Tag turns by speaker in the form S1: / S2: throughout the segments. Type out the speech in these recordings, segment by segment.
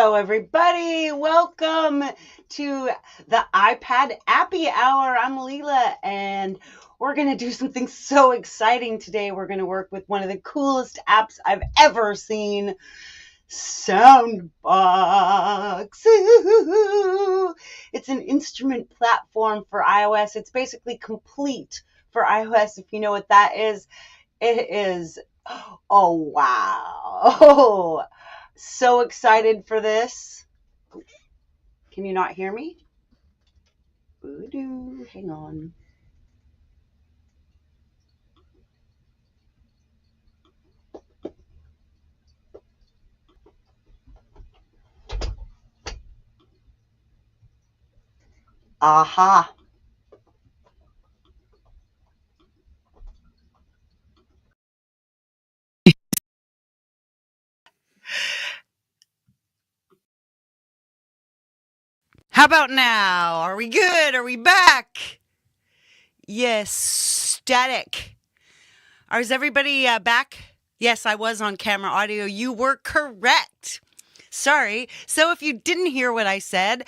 S1: Hello, everybody. Welcome to the iPad APPy Hour. I'm Leela, and we're going to do something so exciting today. We're going to work with one of the coolest apps I've ever seen, Soundbox. It's an instrument platform for iOS. It's basically complete for iOS, if you know what that is. It is, oh, wow. So excited for this. Can you not hear me? Voodoo. Hang on. Aha. How about now? Are we good? Are we back? Yes, static. Is everybody back? Yes, I was on camera audio. You were correct. Sorry. So if you didn't hear what I said,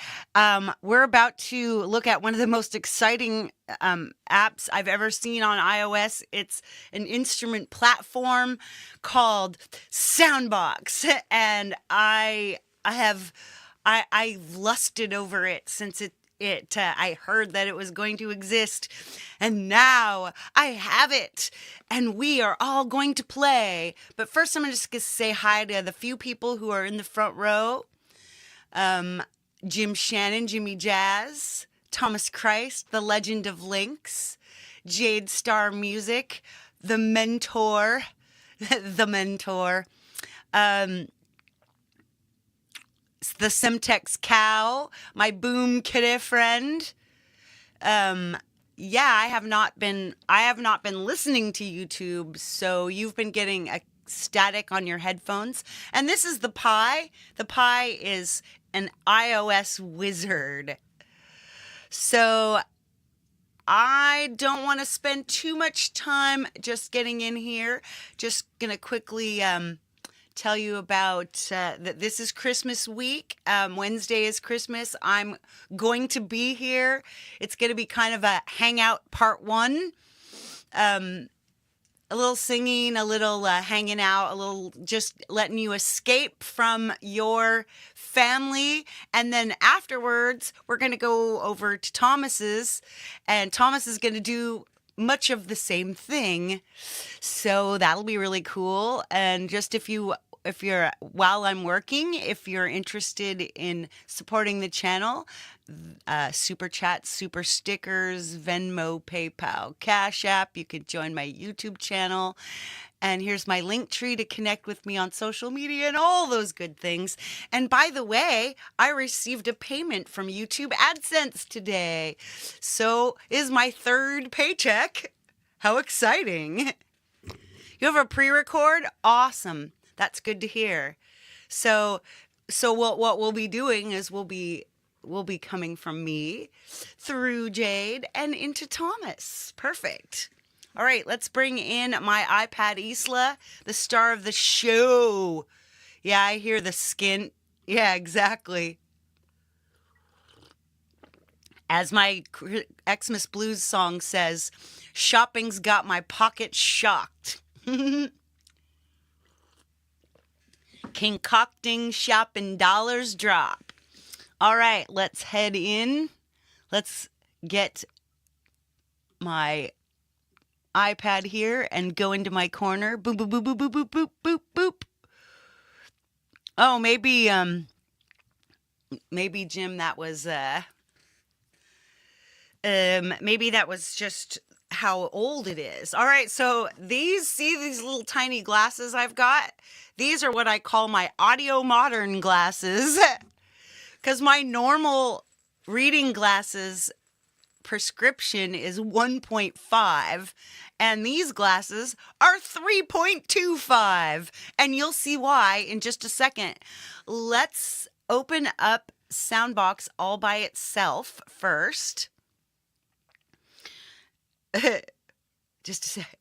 S1: we're about to look at one of the most exciting apps I've ever seen on iOS. It's an instrument platform called Soundbox, and I've lusted over it since I heard that it was going to exist, and now I have it, and we are all going to play. But first, I'm just going to say hi to the few people who are in the front row. Jim Shannon, Jimmy Jazz, Thomas Christ, the Legend of Lynx, Jade Starr Music, the Mentor, the Mentor, the Semtex Cow, my Boom Kitty friend. Yeah, I have not been listening to YouTube, so you've been getting a static on your headphones. And this is the Pi. The Pi is an iOS wizard. So I don't want to spend too much time just getting in here. Just gonna quickly tell you about that this is Christmas week. Wednesday is Christmas. I'm going to be here. It's going to be kind of a hangout part one. A little singing, a little hanging out, a little just letting you escape from your family. And then afterwards, we're going to go over to Thomas's, and Thomas is going to do much of the same thing. So that'll be really cool. And just if you're while I'm working, if you're interested in supporting the channel, super chat, super stickers, Venmo, PayPal, Cash App, you could join my YouTube channel. And here's my link tree to connect with me on social media and all those good things. And by the way, I received a payment from YouTube AdSense today. So is my third paycheck. How exciting. You have a pre-record? Awesome. That's good to hear. So what we'll be doing is we'll be coming from me through Jade and into Thomas. Perfect. All right, let's bring in my iPad Isla, the star of the show. Yeah, I hear the skint. Yeah, exactly. As my Xmas Blues song says, shopping's got my pocket shocked. Concocting shopping dollars drop. All right, let's head in. Let's get my iPad here and go into my corner. Boop, boop, boop, boop, boop, boop, boop, boop, boop. Oh, maybe Jim, that was maybe that was just how old it is. All right, so these little tiny glasses I've got? These are what I call my Audiomodern glasses, because my normal reading glasses prescription is 1.5, and these glasses are 3.25, and you'll see why in just a second. Let's open up Soundbox all by itself first. Just a sec.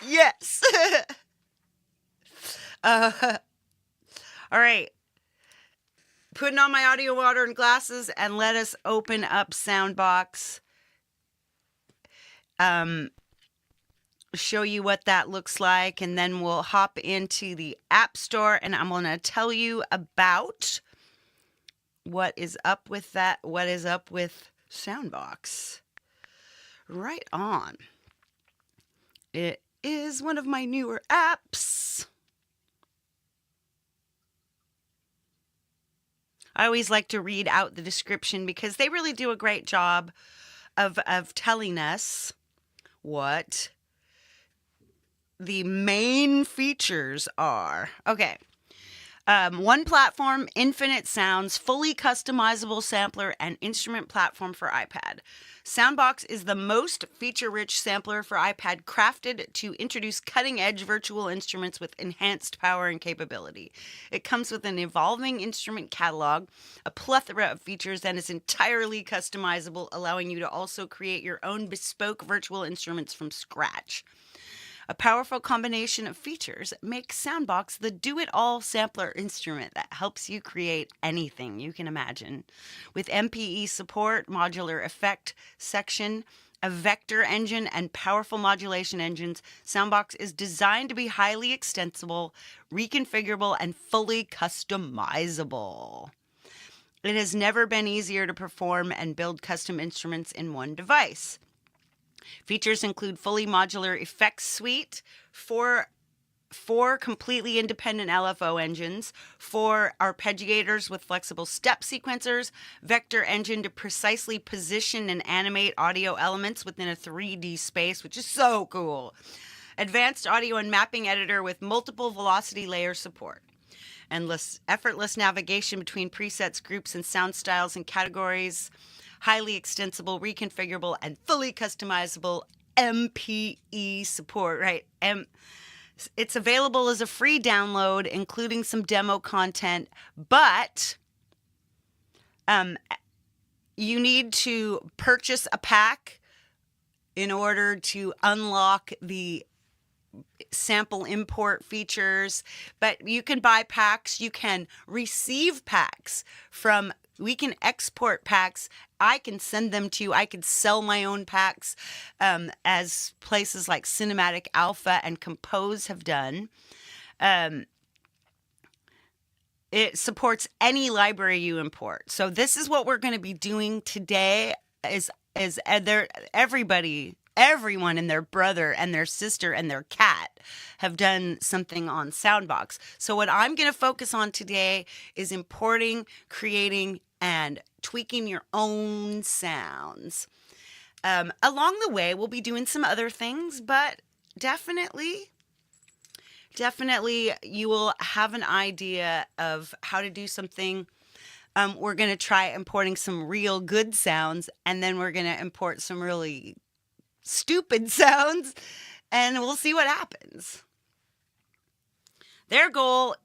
S1: Yes. Uh, all right. Putting on my Audiomodern glasses and let us open up Soundbox. Show you what that looks like, and then we'll hop into the App Store, and I'm going to tell you about what is up with that, what is up with Soundbox. Right on. It is one of my newer apps. I always like to read out the description because they really do a great job of telling us what the main features are. Okay. One platform, infinite sounds, fully customizable sampler, and instrument platform for iPad. Soundbox is the most feature-rich sampler for iPad, crafted to introduce cutting-edge virtual instruments with enhanced power and capability. It comes with an evolving instrument catalog, a plethora of features, and is entirely customizable, allowing you to also create your own bespoke virtual instruments from scratch. A powerful combination of features makes Soundbox the do-it-all sampler instrument that helps you create anything you can imagine. With MPE support, modular effect section, a vector engine, and powerful modulation engines, Soundbox is designed to be highly extensible, reconfigurable, and fully customizable. It has never been easier to perform and build custom instruments in one device. Features include fully modular effects suite, four completely independent LFO engines, 4 arpeggiators with flexible step sequencers, vector engine to precisely position and animate audio elements within a 3D space, which is so cool, advanced audio and mapping editor with multiple velocity layer support, effortless navigation between presets, groups, and sound styles and categories, highly extensible, reconfigurable, and fully customizable MPE support, right? It's available as a free download, including some demo content, but you need to purchase a pack in order to unlock the sample import features. But you can buy packs, you can receive packs we can export packs. I can send them to you. I could sell my own packs, as places like Cinematic Alpha and Compose have done. It supports any library you import. So this is what we're going to be doing today. Everyone and their brother and their sister and their cat have done something on Soundbox. So what I'm going to focus on today is importing, creating, and tweaking your own sounds. Along the way, we'll be doing some other things, but definitely you will have an idea of how to do something. We're going to try importing some real good sounds, and then we're going to import some really stupid sounds, and we'll see what happens. Their goal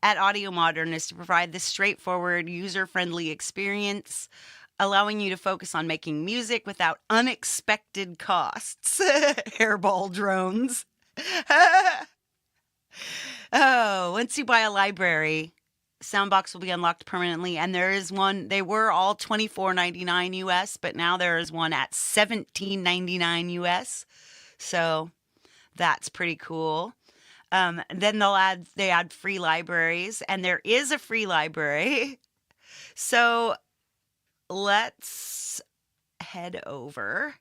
S1: at Audiomodern is to provide this straightforward, user-friendly experience, allowing you to focus on making music without unexpected costs. Hairball drones. Once you buy a library, Soundbox will be unlocked permanently, and there is one. They were all $24.99 US, but now there is one at $17.99 US. So that's pretty cool. Then they add free libraries, and there is a free library. So let's head over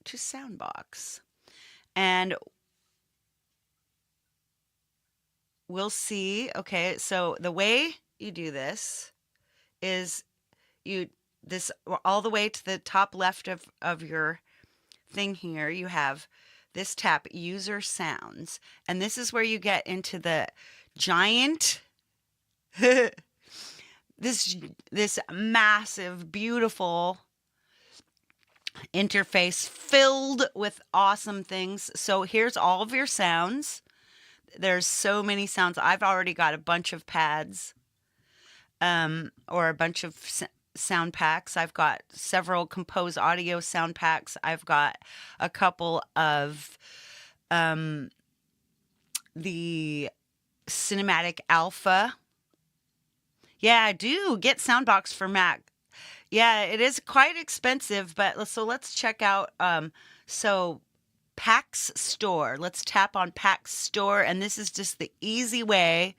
S1: to Soundbox, and we'll see. Okay, so the way you do this is all the way to the top left of your thing here, you have this tab, User Sounds, and this is where you get into the giant, this massive, beautiful interface filled with awesome things. So here's all of your sounds. There's so many sounds. I've already got a bunch of pads, or a bunch of sound packs. I've got several Compose Audio sound packs. I've got a couple of the Cinematic Alpha. Yeah, I do get Soundbox for Mac. Yeah, it is quite expensive, but so let's check out so PAX Store. Let's tap on PAX Store, and this is just the easy way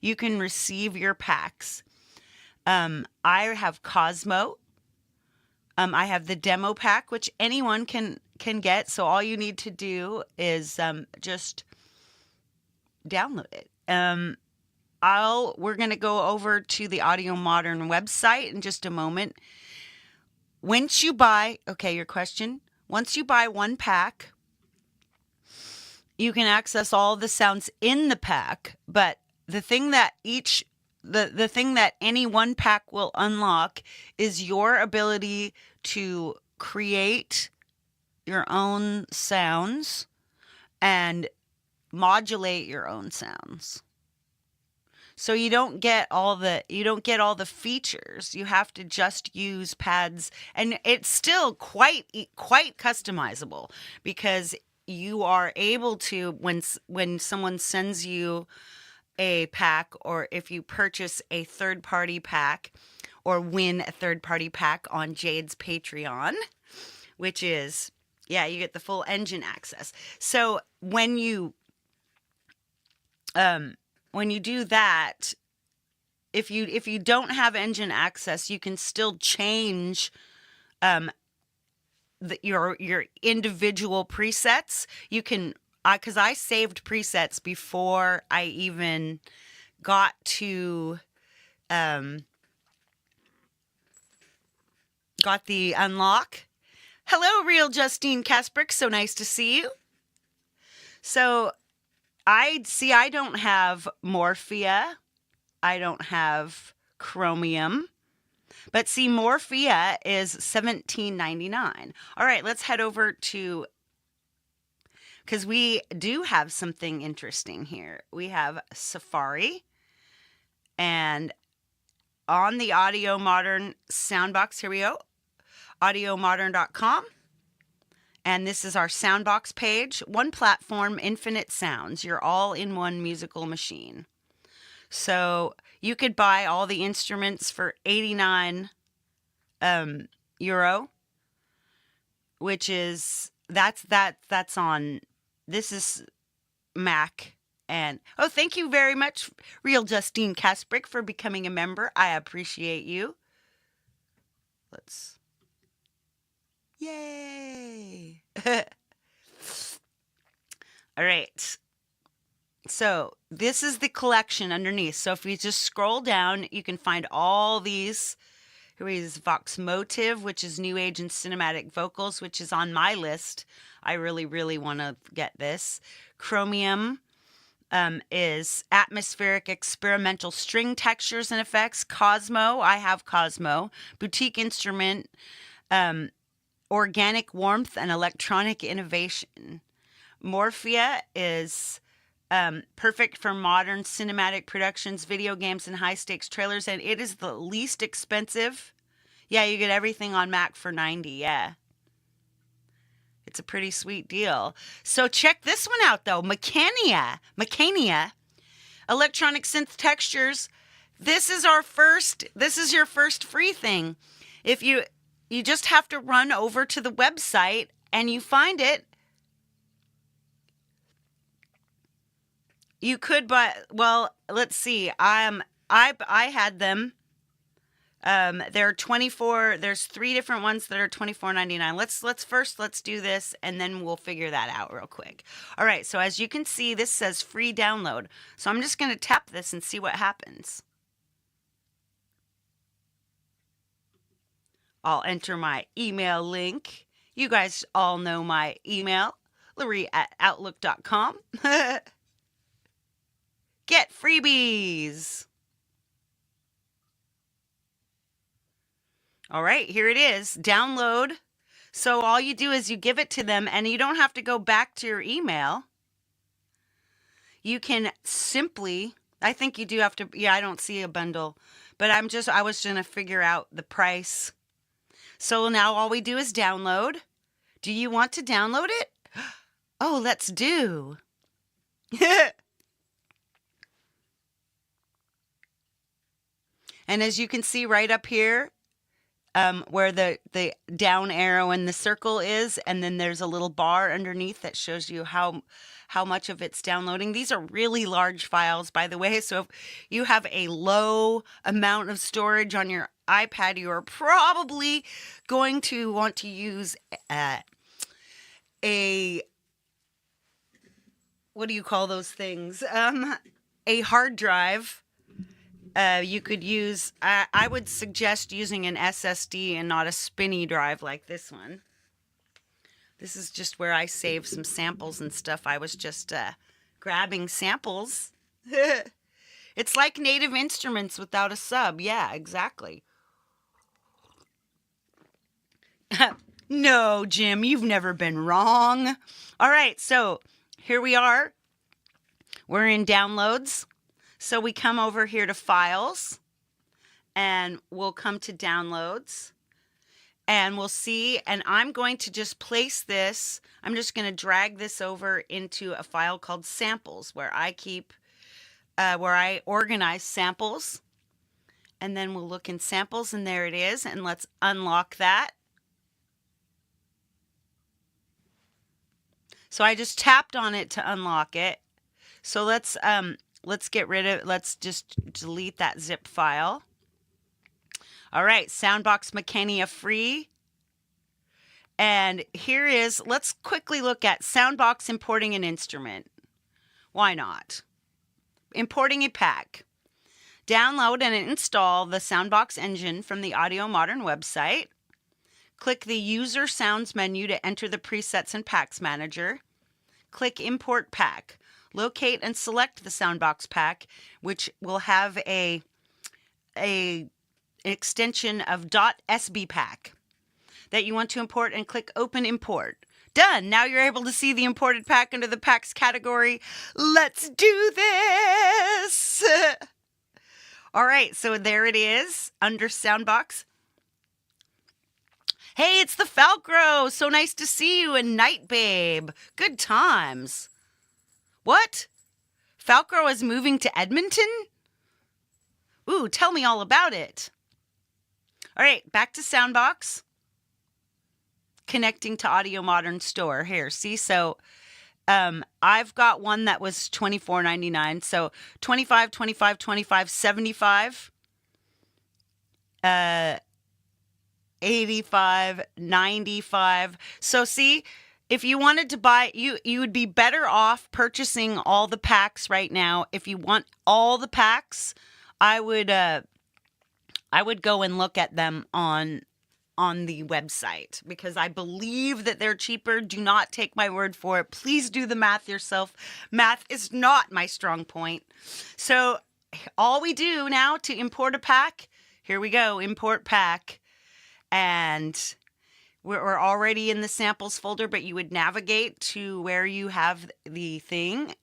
S1: you can receive your packs. I have Cosmo. I have the demo pack, which anyone can get. So all you need to do is just download it. We're gonna go over to the Audiomodern website in just a moment. Once you buy, your question. Once you buy one pack, you can access all the sounds in the pack, but the thing that the thing that any one pack will unlock is your ability to create your own sounds and modulate your own sounds. So you don't get all the features. You have to just use pads, and it's still quite customizable because you are able to, when someone sends you a pack, or if you purchase a third-party pack or win a third-party pack on Jade's Patreon, which is, you get the full engine access. So when you do that, if you don't have engine access, you can still change your individual presets. You can, because I saved presets before I even got to got the unlock. Hello, real Justine Kasprick. So nice to see you. So I don't have Morphia. I don't have Chromium. But see, Morphia is $17.99. All right, let's head over to, because we do have something interesting here. We have Safari, and on the Audiomodern Soundbox, here we go, audiomodern.com. And this is our Soundbox page. One platform, infinite sounds. You're all in one musical machine. So you could buy all the instruments for 89 euro, which is, that's on, this is Mac. And thank you very much, real Justine Kasprick, for becoming a member. I appreciate you. Yay! All right. So this is the collection underneath. So if you just scroll down, you can find all these. Here is Vox Motive, which is New Age and Cinematic Vocals, which is on my list. I really, really want to get this. Chromium is Atmospheric Experimental String Textures and Effects. Cosmo, I have Cosmo. Boutique Instrument, Organic Warmth and Electronic Innovation. Morphia is perfect for modern cinematic productions, video games, and high-stakes trailers, and it is the least expensive. Yeah, you get everything on Mac for $90, yeah. It's a pretty sweet deal. So check this one out, though. Mechania, Electronic Synth Textures. This is your first free thing. If you just have to run over to the website and you find it. You could buy, well, let's see. I had them. There are 24, there's 3 different ones that are $24.99. Let's do this, and then we'll figure that out real quick. All right, so as you can see, this says free download. So I'm just going to tap this and see what happens. I'll enter my email link. You guys all know my email, Larry@outlook.com. Get freebies. All right, here it is. Download. So all you do is you give it to them, and you don't have to go back to your email. You can simply, I think you do have to, I don't see a bundle, but I was going to figure out the price. So now all we do is download. Do you want to download it? Oh, let's do. And as you can see right up here, where the down arrow and the circle is, and then there's a little bar underneath that shows you how much of it's downloading. These are really large files, by the way, so if you have a low amount of storage on your iPad, you are probably going to want to use a what do you call those things? A hard drive. You could use, I would suggest using an SSD and not a spinny drive like this one. This is just where I save some samples and stuff. I was just grabbing samples. It's like Native Instruments without a sub. Yeah, exactly. No, Jim, you've never been wrong. All right, so here we are. We're in downloads. So we come over here to files, and we'll come to downloads, and we'll see, and I'm going to just place this, I'm just going to drag this over into a file called samples, where I keep, where I organize samples, and then we'll look in samples, and there it is, and let's unlock that. So I just tapped on it to unlock it. So let's get rid of, let's just delete that zip file. All right, Soundbox Mechania free. And here is, let's quickly look at Soundbox importing an instrument. Why not? Importing a pack. Download and install the Soundbox engine from the Audiomodern website. Click the User Sounds menu to enter the presets and packs manager. Click Import Pack. Locate and select the Soundbox pack, which will have a extension of .sb pack that you want to import, and click Open Import. Done. Now you're able to see the imported pack under the packs category. Let's do this. All right, so there it is under Soundbox. Hey, it's the Falcro. So nice to see you, and Night Babe. Good times. What? Falcro is moving to Edmonton? Ooh, tell me all about it. All right, back to Soundbox. Connecting to Audiomodern store. Here, see, so I've got one that was $24.99. So 25, 25, 25, 75, 85, 95. So see, if you wanted to buy, you would be better off purchasing all the packs right now. If you want all the packs, I would go and look at them on the website, because I believe that they're cheaper. Do not take my word for it. Please do the math yourself. Math is not my strong point. So all we do now to import a pack, here we go, import pack, and we're already in the samples folder, but you would navigate to where you have the thing.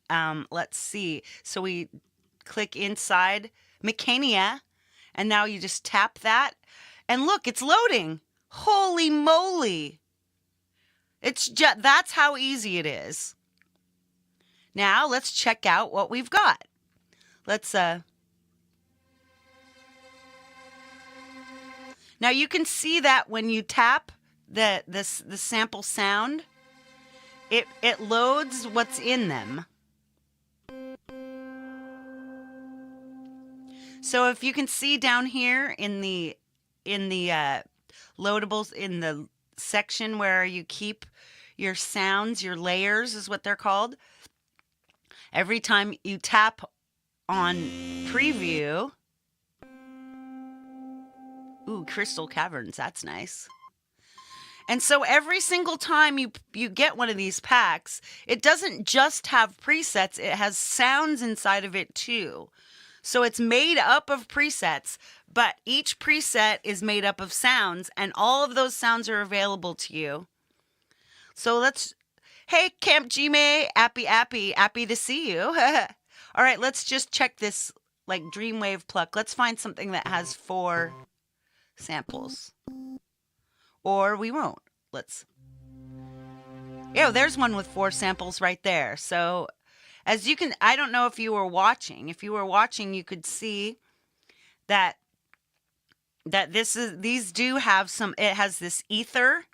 S1: Let's see. So we click inside Mechania, and now you just tap that, and look, it's loading. Holy moly. It's just, that's how easy it is. Now let's check out what we've got. Let's, now you can see that when you tap the sample sound, it loads what's in them. So if you can see down here in the loadables, in the section where you keep your sounds, your layers is what they're called. Every time you tap on preview, ooh, Crystal Caverns, that's nice. And so every single time you get one of these packs, it doesn't just have presets, it has sounds inside of it too. So it's made up of presets, but each preset is made up of sounds, and all of those sounds are available to you. So let's, hey, Camp Gmail, APPy, happy to see you. All right, let's just check this, like, Dreamwave Pluck. Let's find something that has 4 samples. Or we won't. Let's, yeah, there's one with 4 samples right there. So as you can, I don't know if you were watching. If you were watching, you could see that that these do have some, it has this ether,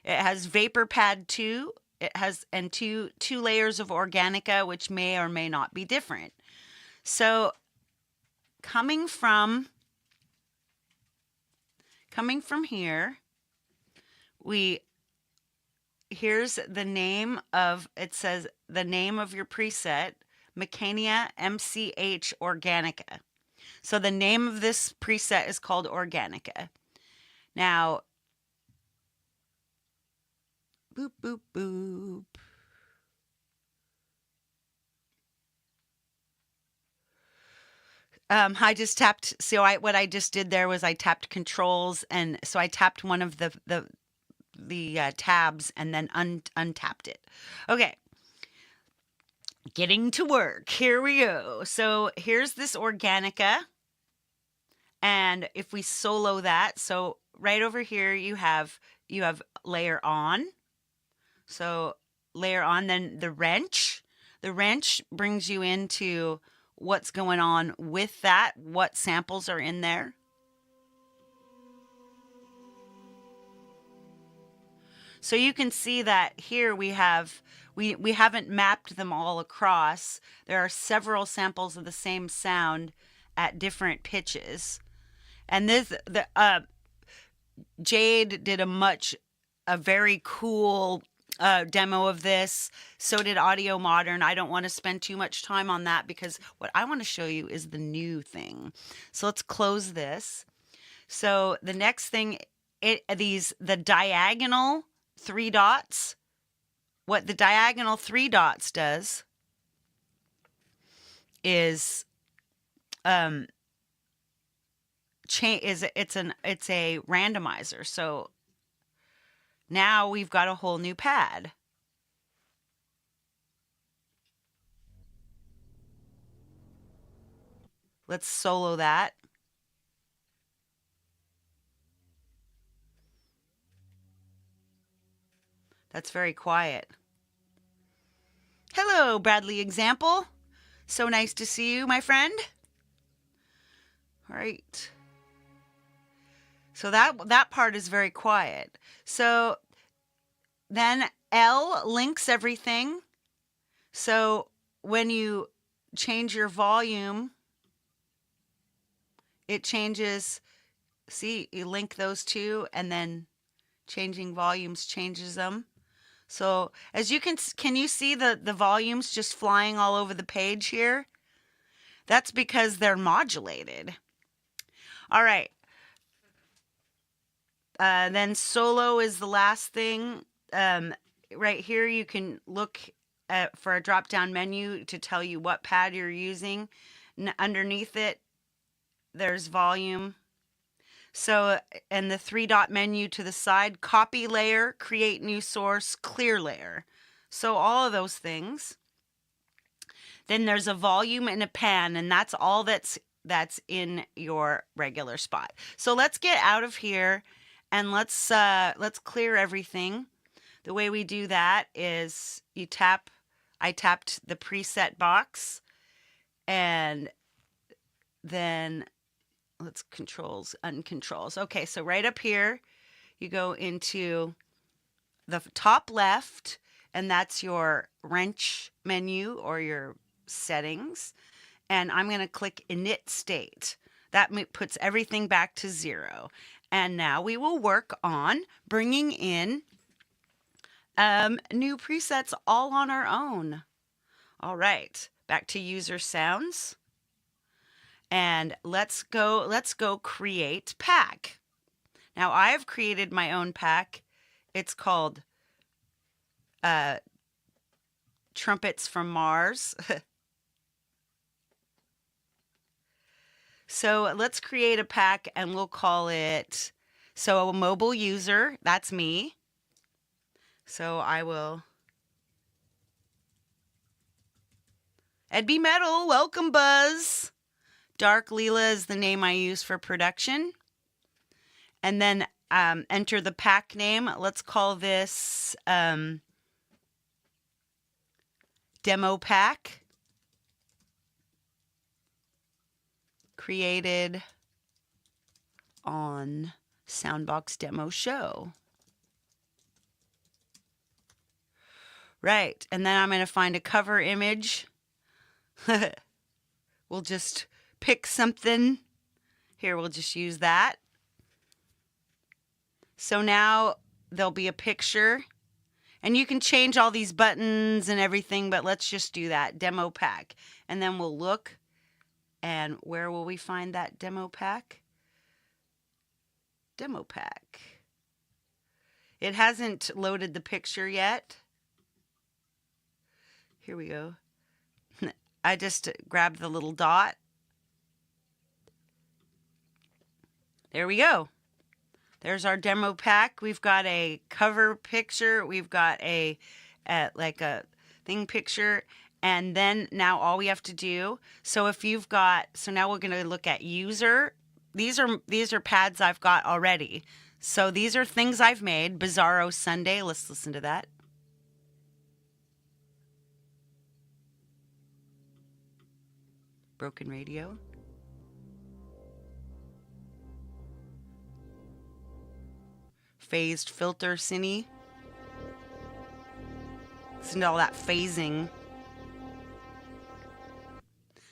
S1: it has vapor pad 2, it has, and two layers of organica, which may or may not be different. So coming from here, here's the name of, it says the name of your preset, Mechania MCH Organica. So the name of this preset is called Organica. Now, boop, boop, boop. I just tapped, so what I just did there was I tapped controls, and so I tapped one of the tabs and then untapped it. Okay. Getting to work. Here we go. So here's this Organica. And if we solo that, so right over here you have layer on. So layer on, then the wrench. The wrench brings you into what's going on with that, what samples are in there. So you can see that here we haven't mapped them all across. There are several samples of the same sound at different pitches. And Jade did a very cool demo of this. So did Audiomodern. I don't want to spend too much time on that because what I want to show you is the new thing. So let's close this. So the next thing, the diagonal 3 dots, what the diagonal 3 dots does is it's a randomizer. So now we've got a whole new pad. Let's solo that. That's very quiet. Hello, Bradley Example. So nice to see you, my friend. All right. So that part is very quiet. So then L links everything. So when you change your volume, it changes. See, you link those two, and then changing volumes changes them. So as you can you see the volumes just flying all over the page here? That's because they're modulated. All right. Then solo is the last thing. Right here you can look for a drop-down menu to tell you what pad you're using. Underneath it, there's volume. So, and the 3-dot menu to the side, copy layer, create new source, clear layer. So all of those things. Then there's a volume and a pan, and that's all that's in your regular spot. So let's get out of here and let's clear everything. The way we do that is I tapped the preset box, and then let's controls, uncontrols. Okay, so right up here, you go into the top left, and that's your wrench menu or your settings. And I'm going to click init state. That puts everything back to 0. And now we will work on bringing in new presets all on our own. All right, back to user sounds. And let's go create pack. Now I've created my own pack. It's called Trumpets from Mars. So let's create a pack, and we'll call it, so a mobile user, that's me. So I will, APPy Metal, welcome Buzz. Dark Leela is the name I use for production. And then enter the pack name. Let's call this demo pack. Created on Soundbox Demo Show. Right, and then I'm going to find a cover image. We'll just pick something. Here, we'll just use that. So now there'll be a picture. And you can change all these buttons and everything, but let's just do that. Demo pack. And then we'll look. And where will we find that demo pack? Demo pack. It hasn't loaded the picture yet. Here we go. I just grabbed the little dot. There we go. There's our demo pack. We've got a cover picture. We've got a like a thing picture. And then now all we have to do, so if you've got, so now we're going to look at user. These are pads I've got already. So these are things I've made. Bizarro Sunday. Let's listen to that. Broken radio. Phased filter cine. Listen to all that phasing.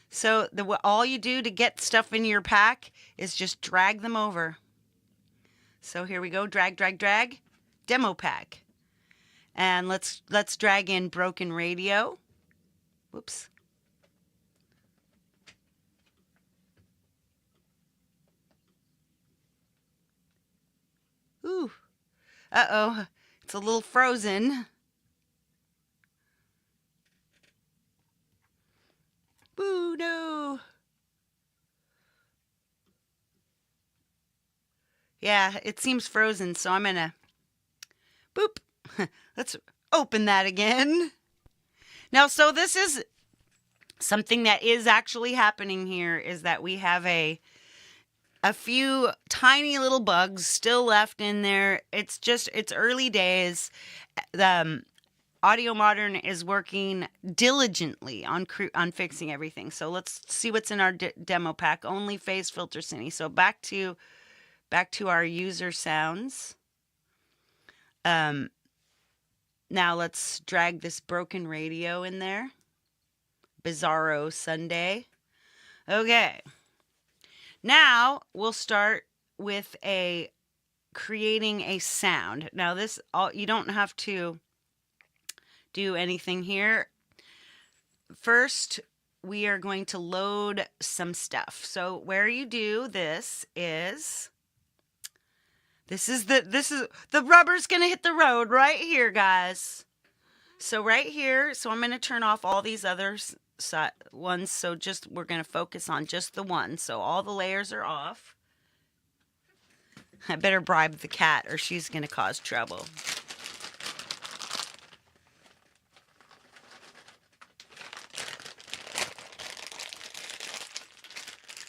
S1: So all you do to get stuff in your pack is just drag them over. So here we go, drag, drag, drag, demo pack. And let's drag in broken radio. Whoops. Ooh. Uh-oh, it's a little frozen. Boo, no. Yeah, it seems frozen, so I'm gonna boop. Let's open that again. Now, so this is something that is actually happening here, is that we have a few tiny little bugs still left in there. It's early days. Audiomodern is working diligently on fixing everything. So let's see what's in our demo pack. Only phase filter cine. So back to our user sounds. Now let's drag this broken radio in there. Bizarro Sunday. Okay. Now we'll start with creating a sound. Now you don't have to do anything here. First, we are going to load some stuff. So where you do this is the rubber's gonna hit the road right here, guys. So right here, so I'm gonna turn off all these other ones. So we're gonna focus on just the one. So all the layers are off. I better bribe the cat or she's gonna cause trouble.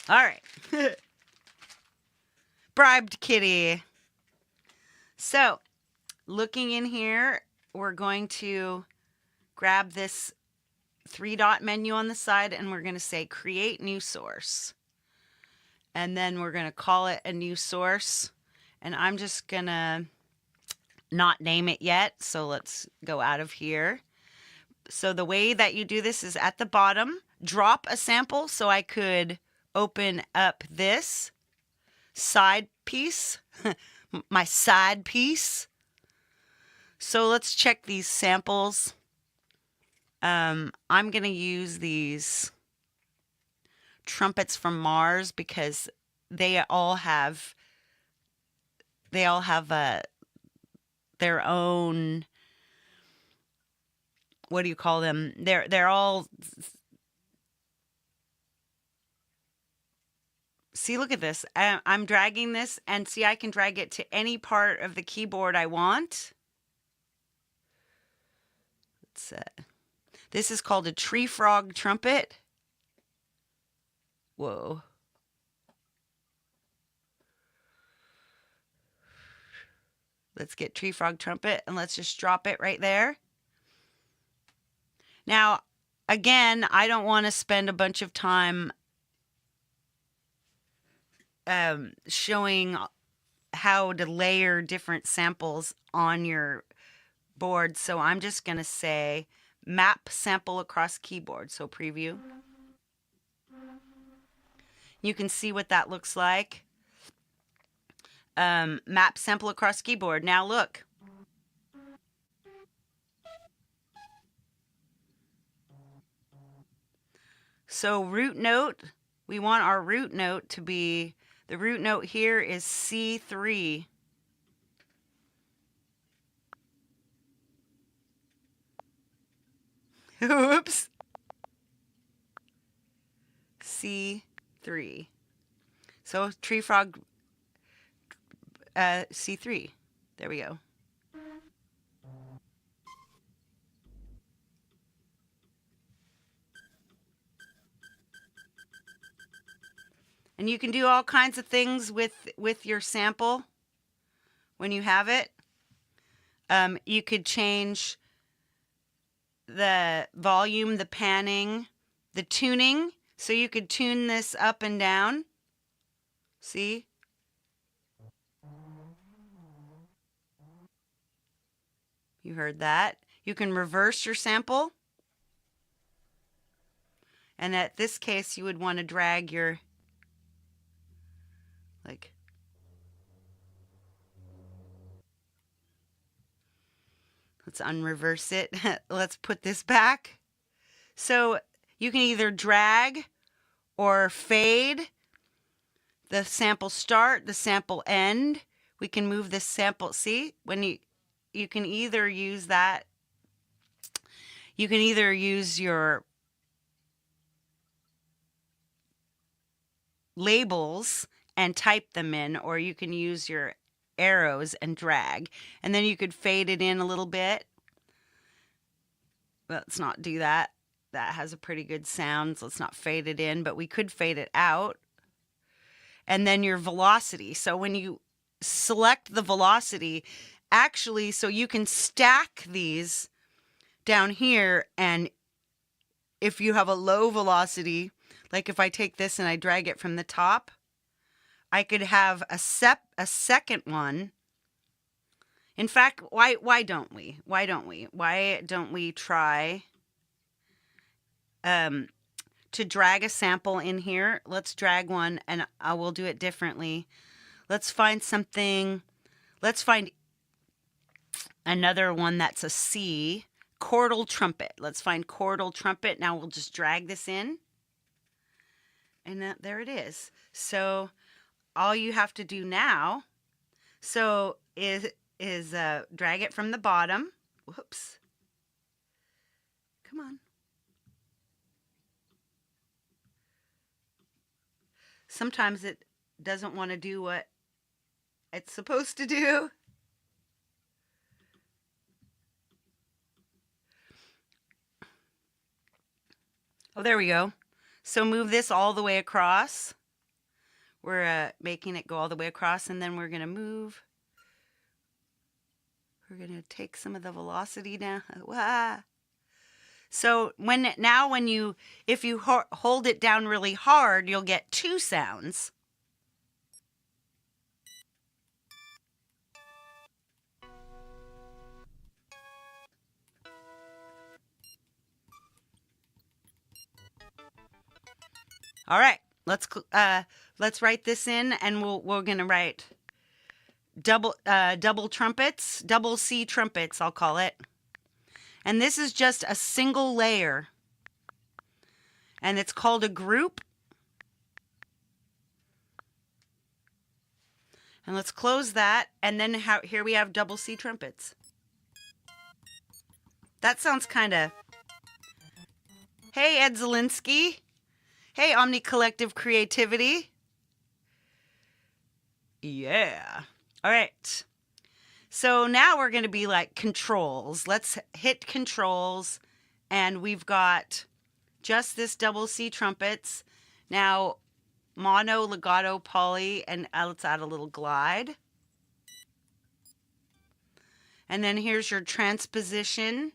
S1: All right. Bribed kitty. So, looking in here, we're going to grab this 3-dot menu on the side and we're going to say create new source. And then we're going to call it a new source. And I'm just going to not name it yet. So let's go out of here. So the way that you do this is at the bottom, drop a sample so I could open up this side piece, my side piece. So let's check these samples. I'm going to use these trumpets from Mars because they all have their own, what do you call them? They're all, see, look at this. I'm dragging this and see, I can drag it to any part of the keyboard I want. This is called a tree frog trumpet. Whoa. Let's get tree frog trumpet and let's just drop it right there. Now, again, I don't want to spend a bunch of time showing how to layer different samples on your board. So I'm just going to say map sample across keyboard. So preview. You can see what that looks like. Map sample across keyboard. Now look. So root note, we want our root note to be, the root note here is C3. Oops. C3. So tree frog, C3. There we go. And you can do all kinds of things with your sample when you have it. You could change the volume, the panning, the tuning. So you could tune this up and down. See? You heard that. You can reverse your sample. And at this case, you would want to drag your, like, let's unreverse it. Let's put this back. So you can either drag or fade the sample start, the sample end. We can move this sample. See, when you can either use that. You can either use your labels and type them in, or you can use your arrows and drag. And then you could fade it in a little bit. Let's not do that. That has a pretty good sound. So let's not fade it in, but we could fade it out. And then your velocity. So when you select the velocity, actually, so you can stack these down here. And if you have a low velocity, like if I take this and I drag it from the top, I could have a second one. In fact, why don't we? Why don't we try to drag a sample in here? Let's drag one, and I will do it differently. Let's find something. Let's find another one that's a C. Chordal trumpet. Let's find chordal trumpet. Now we'll just drag this in. And there it is. So all you have to do now is drag it from the bottom. Whoops. Come on. Sometimes it doesn't want to do what it's supposed to do. Oh, there we go. So move this all the way across. We're making it go all the way across, and then we're going to move. We're going to take some of the velocity down. Wah. So if you hold it down really hard, you'll get two sounds. All right, let's write this in, and we're gonna write double trumpets, double C trumpets, I'll call it. And this is just a single layer, and it's called a group. And let's close that, and then here we have double C trumpets. That sounds kind of. Hey, Ed Zielinski. Hey, Omni Collective Creativity. Yeah. All right. So now we're going to be like controls. Let's hit controls, and we've got just this double C trumpets. Now, mono, legato, poly, and let's add a little glide. And then here's your transposition.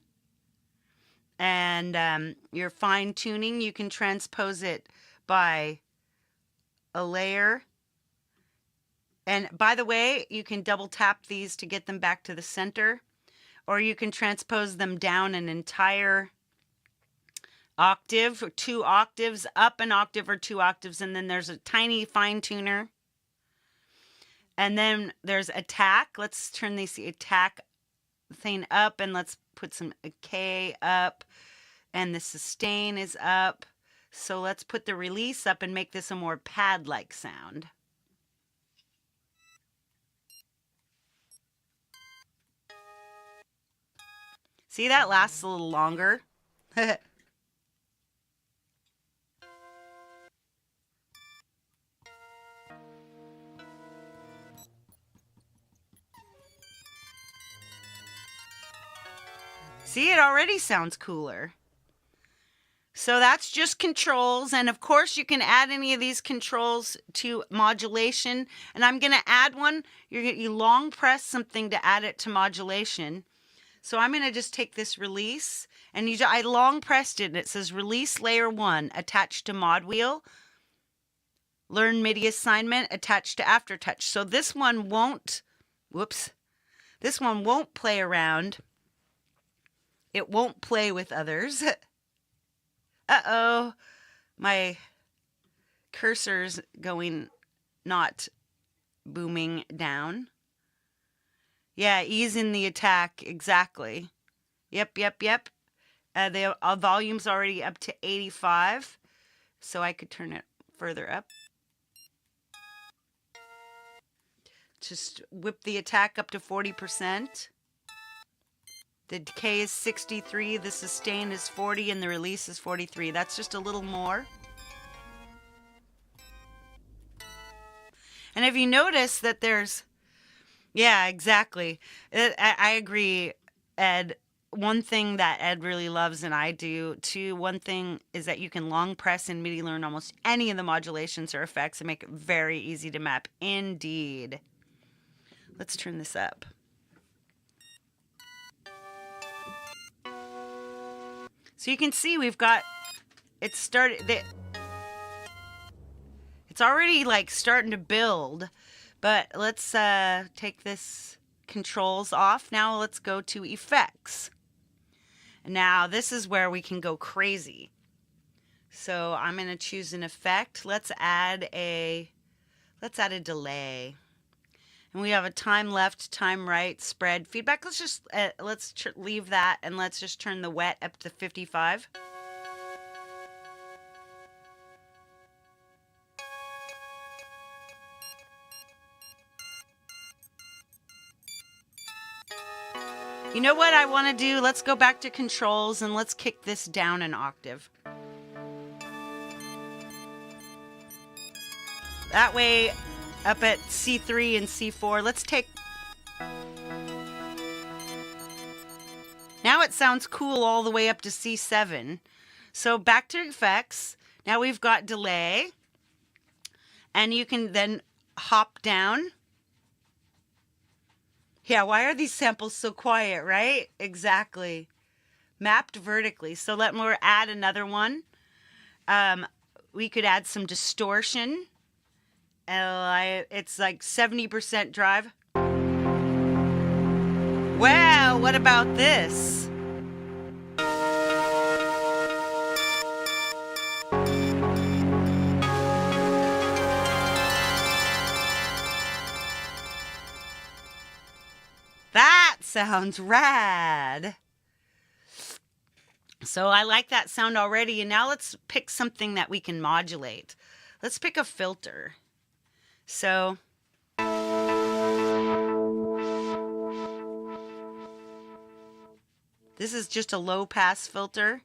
S1: And your fine tuning, you can transpose it by a layer And by the way, you can double tap these to get them back to the center, or you can transpose them down an entire octave, or 2 octaves, up an octave or 2 octaves, and then there's a tiny fine tuner. And then there's attack. Let's turn this attack thing up, and let's put some K up, and the sustain is up. So let's put the release up and make this a more pad-like sound. See, that lasts a little longer. See, it already sounds cooler. So that's just controls. And of course, you can add any of these controls to modulation. And I'm going to add one. You long press something to add it to modulation. So I'm going to just take this release. And I long pressed it. And it says release layer 1 attached to mod wheel. Learn MIDI assignment attached to aftertouch. So this one won't, this one won't play around. It won't play with others. Uh-oh, my cursor's going not booming down. Yeah, ease in the attack, exactly. Yep. The volume's already up to 85, so I could turn it further up. Just whip the attack up to 40%. The decay is 63, the sustain is 40, and the release is 43. That's just a little more. And if you notice that there's, yeah, exactly. I agree, Ed. One thing that Ed really loves, and I do too, one thing is that you can long press and MIDI learn almost any of the modulations or effects and make it very easy to map. Indeed. Let's turn this up. So you can see we've got, it's already like starting to build, but let's take this controls off. Now let's go to effects. Now this is where we can go crazy. So I'm going to choose an effect. Let's add a delay. And we have a time left, time right, spread, feedback. Let's just leave that, and let's just turn the wet up to 55. You know what I want to do? Let's go back to controls and let's kick this down an octave. That way, up at C3 and C4, let's take... Now it sounds cool all the way up to C7. So back to effects. Now we've got delay. And you can then hop down. Yeah, why are these samples so quiet, right? Exactly. Mapped vertically. So let me add another one. We could add some distortion. It's like 70% drive. Wow, what about this? That sounds rad. So I like that sound already. And now let's pick something that we can modulate. Let's pick a filter. So this is just a low pass filter.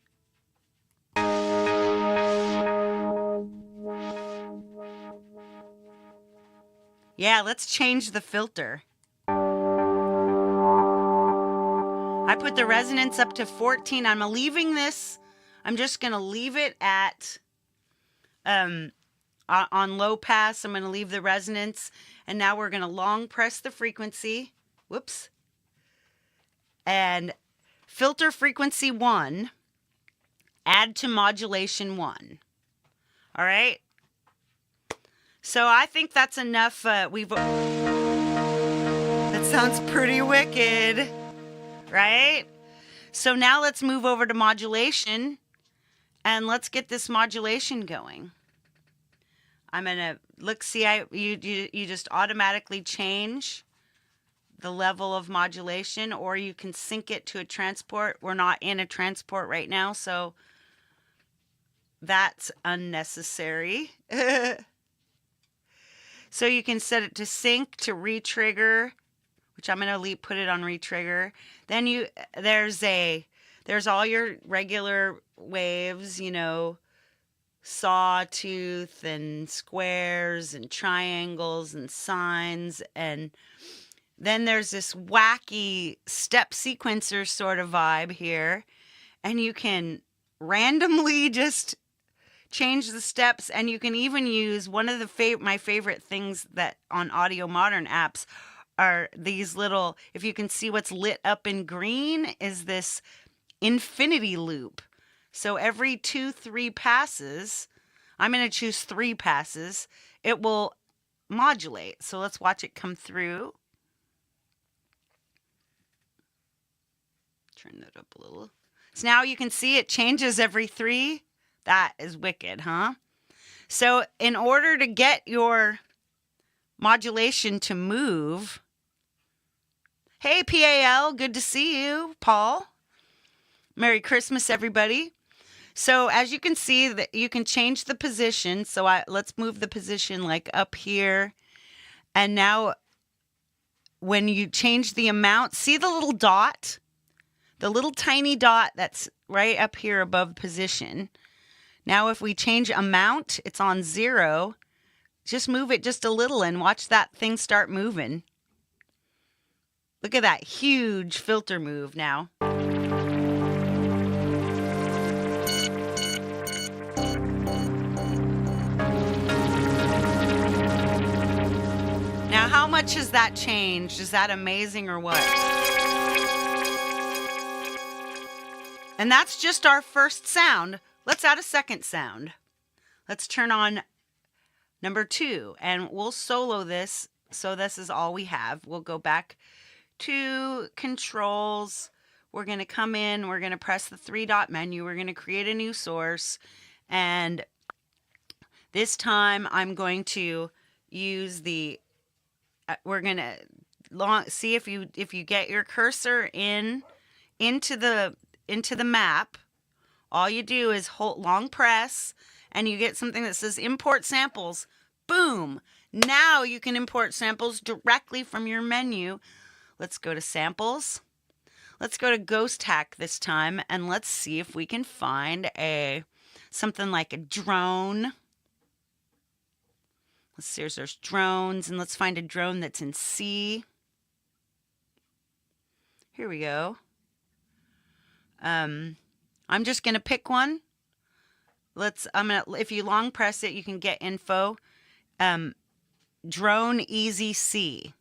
S1: Yeah, let's change the filter. I put the resonance up to 14. I'm leaving this. I'm just going to leave it at on low pass. I'm going to leave the resonance. And now we're going to long press the frequency. Whoops. And filter frequency 1. Add to modulation 1. All right. So I think that's enough. sounds pretty wicked, right? So now let's move over to modulation, and let's get this modulation going. I'm gonna look. See, you just automatically change the level of modulation, or you can sync it to a transport. We're not in a transport right now, so that's unnecessary. So you can set it to sync, to retrigger, which I'm gonna put it on retrigger. Then there's all your regular waves, you know, sawtooth and squares and triangles and sines, and then there's this wacky step sequencer sort of vibe here, and you can randomly just change the steps, and you can even use one of my favorite things that on Audiomodern apps are these little, if you can see what's lit up in green, is this infinity loop. So every 2-3 passes, I'm going to choose 3 passes, it will modulate. So let's watch it come through. Turn that up a little. So now you can see it changes every 3. That is wicked, huh? So in order to get your modulation to move, hey, PAL, good to see you, Paul. Merry Christmas, everybody. So as you can see, that you can change the position. So let's move the position like up here. And now when you change the amount, see the little dot? The little tiny dot that's right up here above position. Now if we change amount, it's on 0. Just move it just a little and watch that thing start moving. Look at that huge filter move now. Now, how much has that changed? Is that amazing or what? And that's just our first sound. Let's add a second sound. Let's turn on number 2, and we'll solo this. So this is all we have. We'll go back to controls. We're going to come in. We're going to press the 3-dot menu. We're going to create a new source. And this time I'm going to use the, we're going to see if you get your cursor into the map. All you do is hold long press, and you get something that says import samples. Boom! Now you can import samples directly from your menu. Let's go to samples. Let's go to Ghost Hack this time, and let's see if we can find something like a drone. Let's see if there's drones, and let's find a drone that's in C. Here we go. I'm just going to pick one. If you long press it, you can get info. Drone Easy C.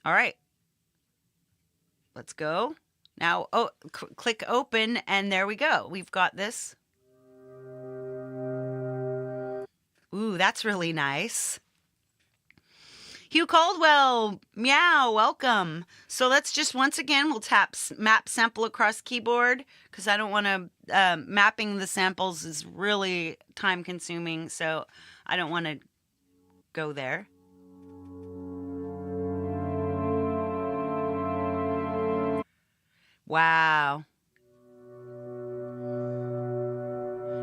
S1: All right. Let's go. Now, click open, and there we go. We've got this. Ooh, that's really nice. Hugh Caldwell, meow, welcome. So let's just, once again, we'll tap map sample across keyboard, because I don't want to, mapping the samples is really time consuming, so I don't want to go there. Wow.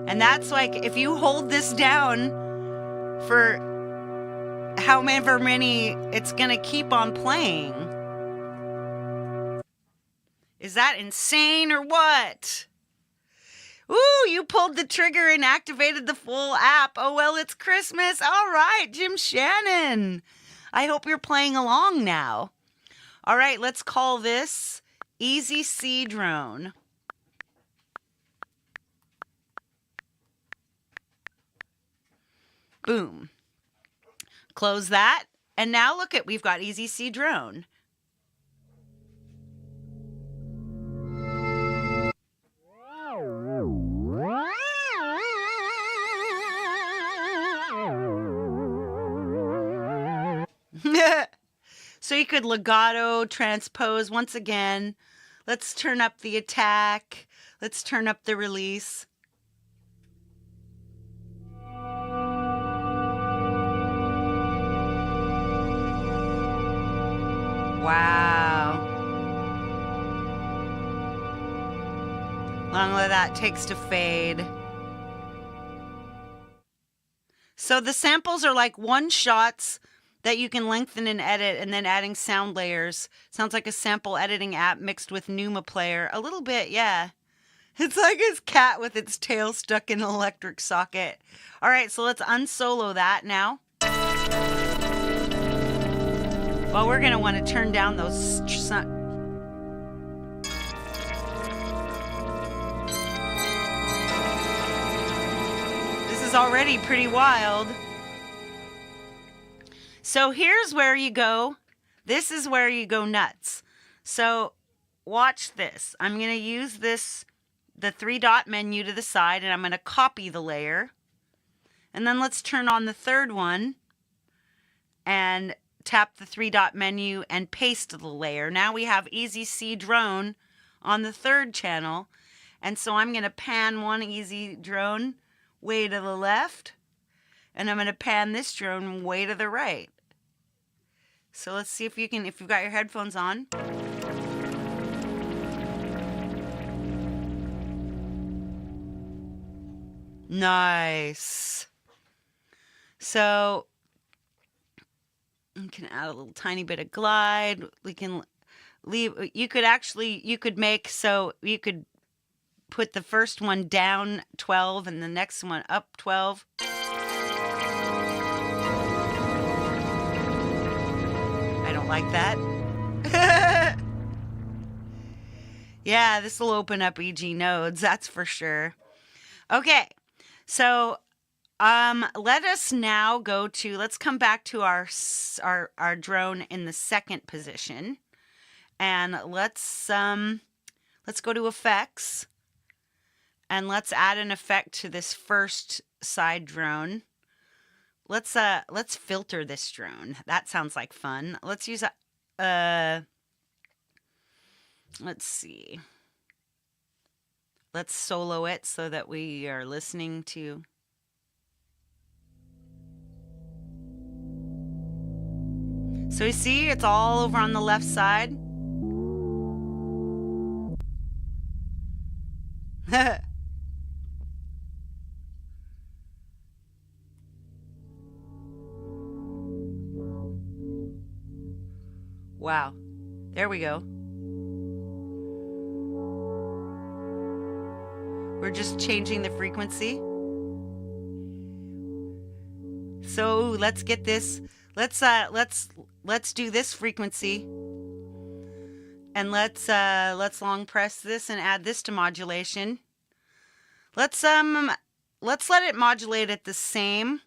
S1: And that's like, if you hold this down for however many, it's going to keep on playing. Is that insane or what? Ooh, you pulled the trigger and activated the full app. Oh, well, it's Christmas. All right, Jim Shannon. I hope you're playing along now. All right, let's call this Easy C Drone. Boom. Close that. And now look at, we've got Easy C Drone. So you could legato, transpose once again. Let's turn up the attack. Let's turn up the release. Wow. Long way that takes to fade. So the samples are like one shots that you can lengthen and edit, and then adding sound layers. Sounds like a sample editing app mixed with Numa Player. A little bit, yeah. It's like his cat with its tail stuck in an electric socket. All right, so let's unsolo that now. Well, we're going to want to turn down those... This is already pretty wild. So here's where you go. This is where you go nuts. So watch this. I'm going to use this, the 3-dot menu to the side, and I'm going to copy the layer. And then let's turn on the third one and tap the 3-dot menu and paste the layer. Now we have Easy C drone on the third channel. And so I'm going to pan one Easy drone way to the left. And I'm going to pan this drone way to the right. So let's see if you can, if you've got your headphones on. Nice. So you can add a little tiny bit of glide. We can leave, you could make, so you could put the first one down 12 and the next one up 12. I don't like that. Yeah, this will open up EG nodes, that's for sure. Okay, so let us now go to, let's come back to our drone in the second position. And let's go to effects. And let's add an effect to this first side drone. Let's filter this drone. That sounds like fun. Let's use let's see. Let's solo it so that we are listening to. So you see, it's all over on the left side. Wow. There we go. We're just changing the frequency. So let's get this. Let's do this frequency. And let's long press this and add this to modulation. Let's let it modulate at the same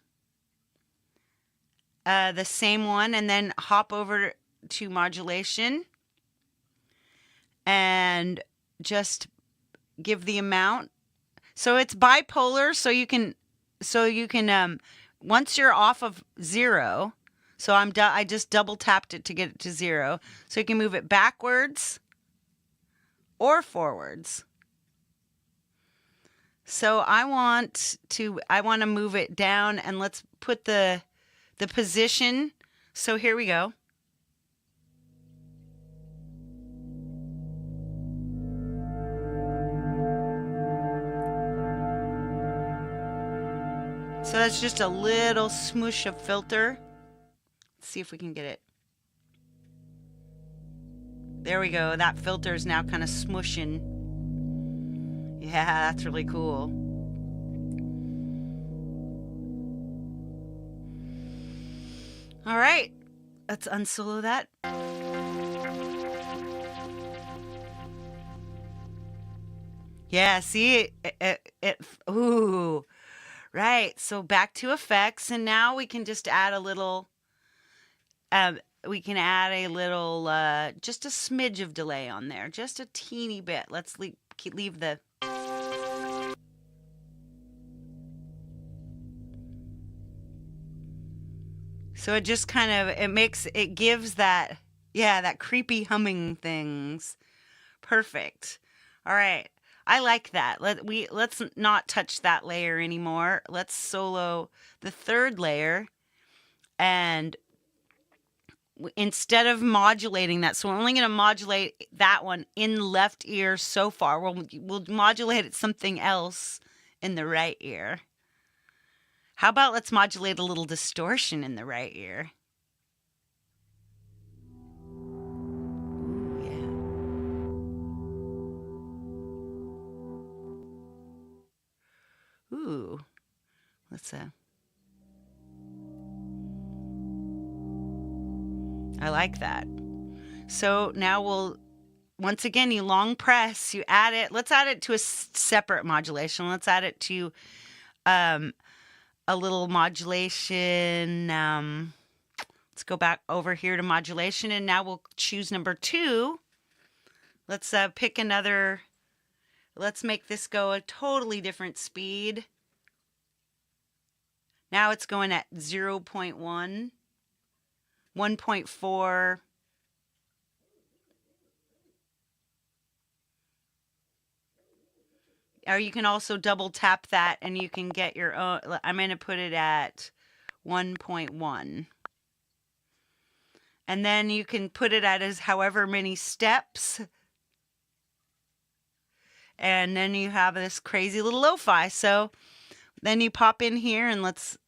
S1: one, and then hop over to modulation and just give the amount. So it's bipolar, so you can once you're off of 0, so I just double tapped it to get it to 0. So you can move it backwards or forwards. So I want to move it down, and let's put the position. So here we go. So that's just a little smoosh of filter. Let's see if we can get it. There we go. That filter is now kind of smushing. Yeah, that's really cool. All right, let's unsolo that. Yeah, see it ooh. Right, so back to effects, and now we can just add a little, just a smidge of delay on there, just a teeny bit. Let's leave the, so it just kind of, it gives that Yeah, that creepy humming things. Perfect. All right. I like that. Let's not touch that layer anymore. Let's solo the third layer and instead of modulating that, so we're only going to modulate that one in left ear so far. We'll modulate it something else in the right ear. How about let's modulate a little distortion in the right ear? Ooh, yeah. Ooh, let's I like that. So now once again, you long press, you add it. Let's add it to a separate modulation. Let's add it to um, a little modulation. Let's go back over here to modulation, and now we'll choose number 2. Let's pick another. Let's make this go a totally different speed. Now it's going at 0.1, 1.4. Or you can also double tap that and you can get your own. I'm going to put it at 1.1. And then you can put it at as however many steps. And then you have this crazy little lo-fi. So then you pop in here and let's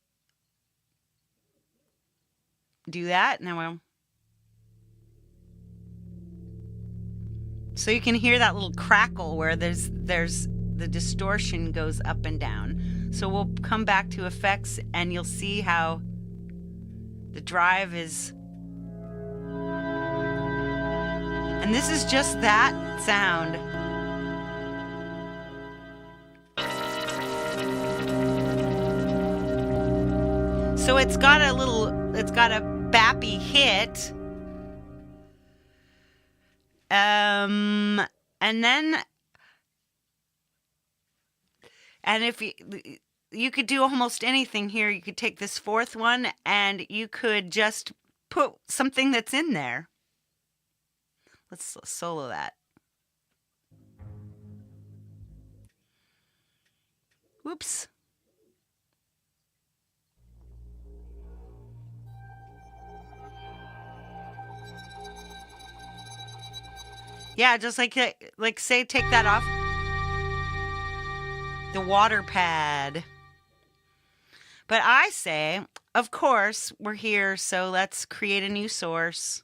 S1: do that. Now so you can hear that little crackle where there's the distortion goes up and down. So we'll come back to effects and you'll see how the drive is. And this is just that sound. So it's got a bappy hit. And if you could do almost anything here, you could take this fourth one and you could just put something that's in there. Let's solo that. Whoops. Yeah, just like say take that off. The water pad. But I say, of course, we're here, so let's create a new source.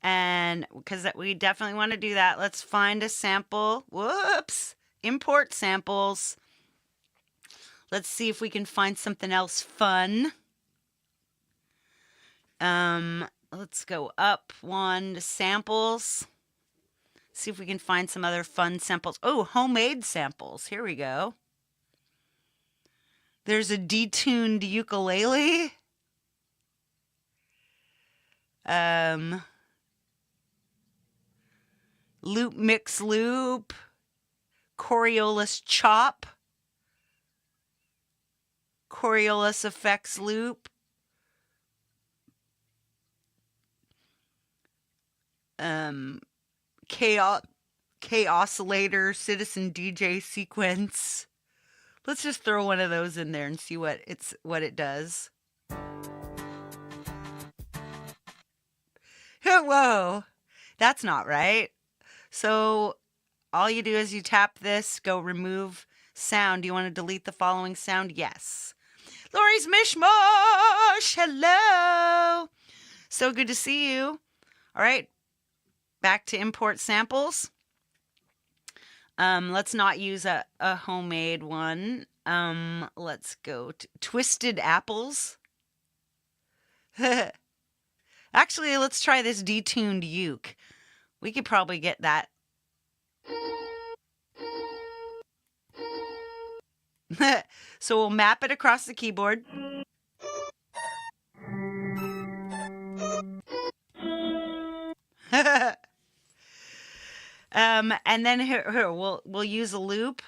S1: And because we definitely want to do that, let's find a sample. Whoops. Import samples. Let's see if we can find something else fun. Let's go up one to samples. See if we can find some other fun samples. Oh, homemade samples. Here we go. There's a detuned ukulele. Loop mix loop. Coriolis chop. Coriolis effects loop. K-oscillator citizen DJ sequence. Let's just throw one of those in there and see what it does. Whoa, that's not right. So all you do is you tap this, go remove sound. Do you want to delete the following sound? Yes. Lori's Mishmosh, hello. So good to see you. All right, back to import samples. Let's not use a homemade one. Let's go to Twisted Apples. Actually, let's try this detuned uke. We could probably get that. So we'll map it across the keyboard. And then here we'll use a loop.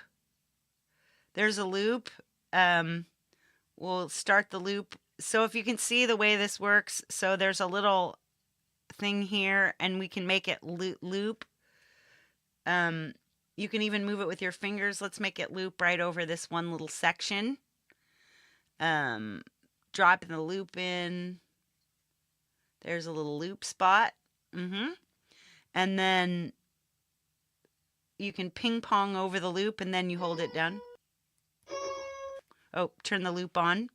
S1: There's a loop. We'll start the loop. So if you can see the way this works, so there's a little thing here, and we can make it loop. You can even move it with your fingers. Let's make it loop right over this one little section. Dropping the loop in. There's a little loop spot. And then you can ping pong over the loop, and then you hold it down. Oh, turn the loop on.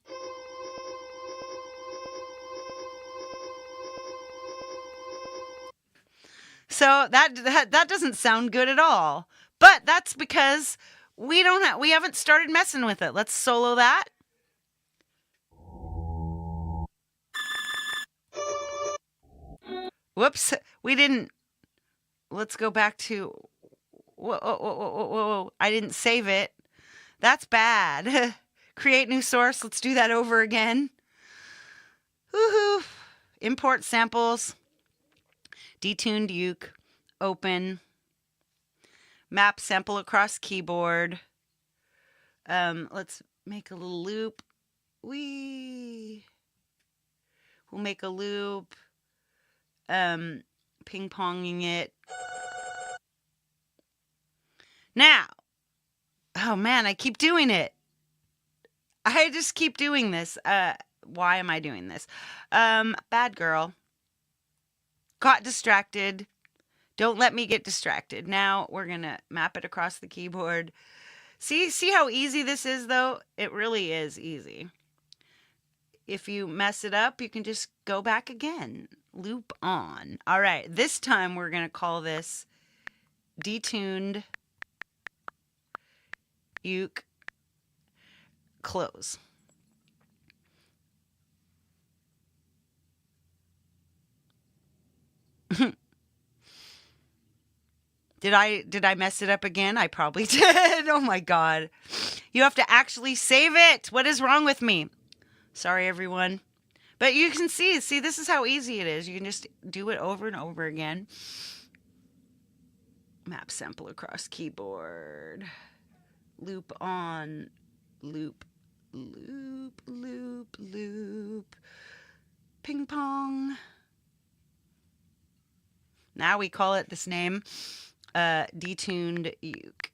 S1: So that doesn't sound good at all. But that's because we haven't started messing with it. Let's solo that. Whoops, we didn't. Let's go back to. Whoa. I didn't save it. That's bad. Create new source. Let's do that over again. Woohoo. Import samples. Detuned uke. Open. Map sample across keyboard. Let's make a little loop. We'll make a loop. Ping-ponging it. Now. Oh man, I keep doing it. I just keep doing this. Why am I doing this? Bad girl. Got distracted. Don't let me get distracted. Now we're going to map it across the keyboard. See how easy this is, though? It really is easy. If you mess it up, you can just go back again. Loop on. All right, this time we're going to call this detuned uke close. Did I mess it up again? I probably did. Oh my God. You have to actually save it. What is wrong with me? Sorry, everyone. But you can see, this is how easy it is. You can just do it over and over again. Map sample across keyboard. Loop on. Loop. Loop, loop, loop. Ping pong. Now we call it this name. Detuned uke.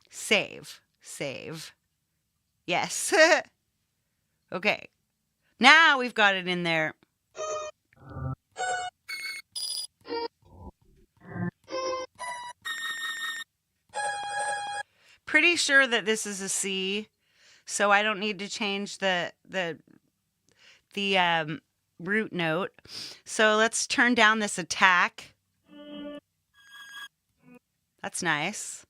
S1: Save. Yes. Okay. Now we've got it in there. Pretty sure that this is a C, so I don't need to change the root note. So let's turn down this attack. That's nice.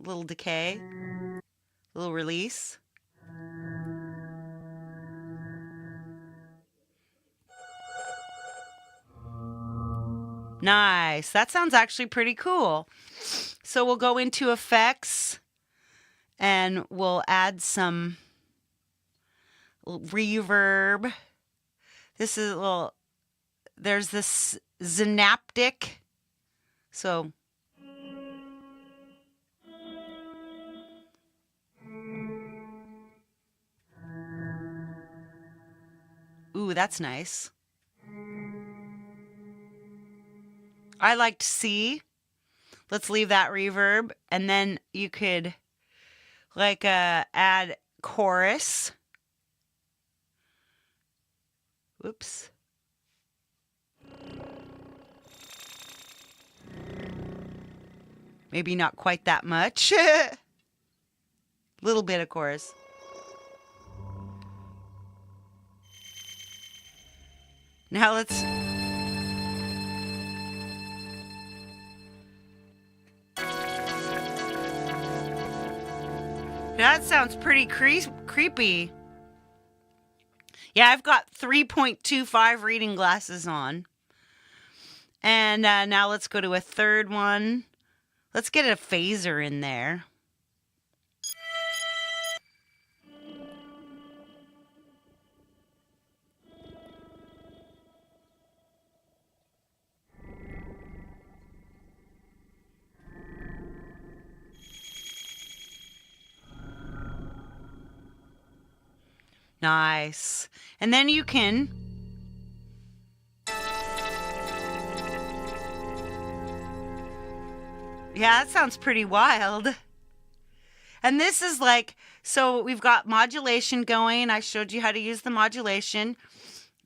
S1: A little decay. A little release. Nice. That sounds actually pretty cool. So we'll go into effects and we'll add some reverb. This is a little, there's this synaptic. So ooh, that's nice. I liked C. Let's leave that reverb. And then you could add chorus. Whoops. Maybe not quite that much. Little bit of chorus. Now let's... That sounds pretty creepy. Yeah, I've got 3.25 reading glasses on. And now let's go to a third one. Let's get a phaser in there. Nice. And then you can yeah, that sounds pretty wild. And this is like, so we've got modulation going. I showed you how to use the modulation.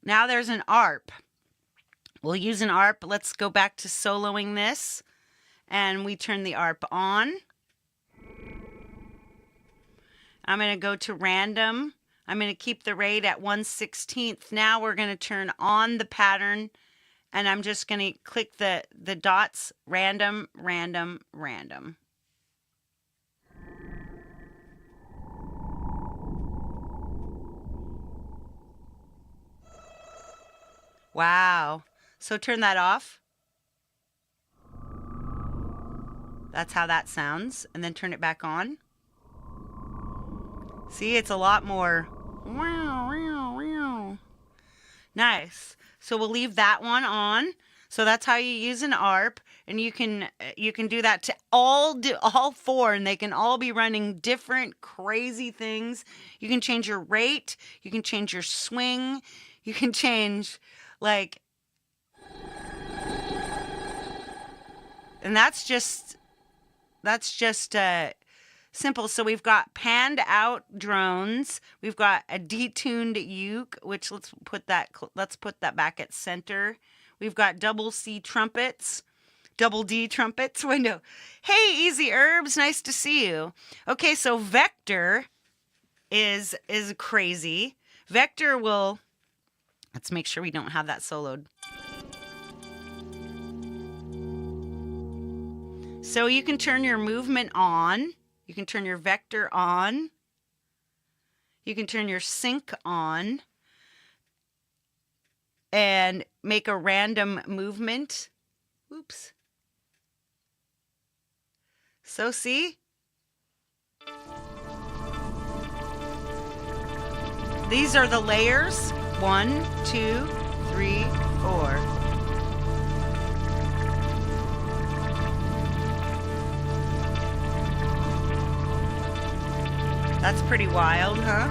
S1: Now there's an ARP. We'll use an ARP. Let's go back to soloing this. And we turn the ARP on. I'm going to go to random. I'm going to keep the rate at 1/16. Now we're going to turn on the pattern. And I'm just going to click the dots. Random, random, random. Wow. So turn that off. That's how that sounds. And then turn it back on. See, it's a lot more. Nice. So we'll leave that one on. So that's how you use an ARP, and you can do that to all four, and they can all be running different crazy things. You can change your rate, you can change your swing, you can change like, and that's just simple. So we've got panned out drones. We've got a detuned uke, which let's put that back at center. We've got double D trumpets. Window. Hey, Easy Herbs, nice to see you. Okay, so vector is crazy. Vector will. Let's make sure we don't have that soloed. So you can turn your movement on. You can turn your vector on. You can turn your sync on. And make a random movement. Oops. So see? These are the layers. 1, 2, 3, 4. That's pretty wild, huh?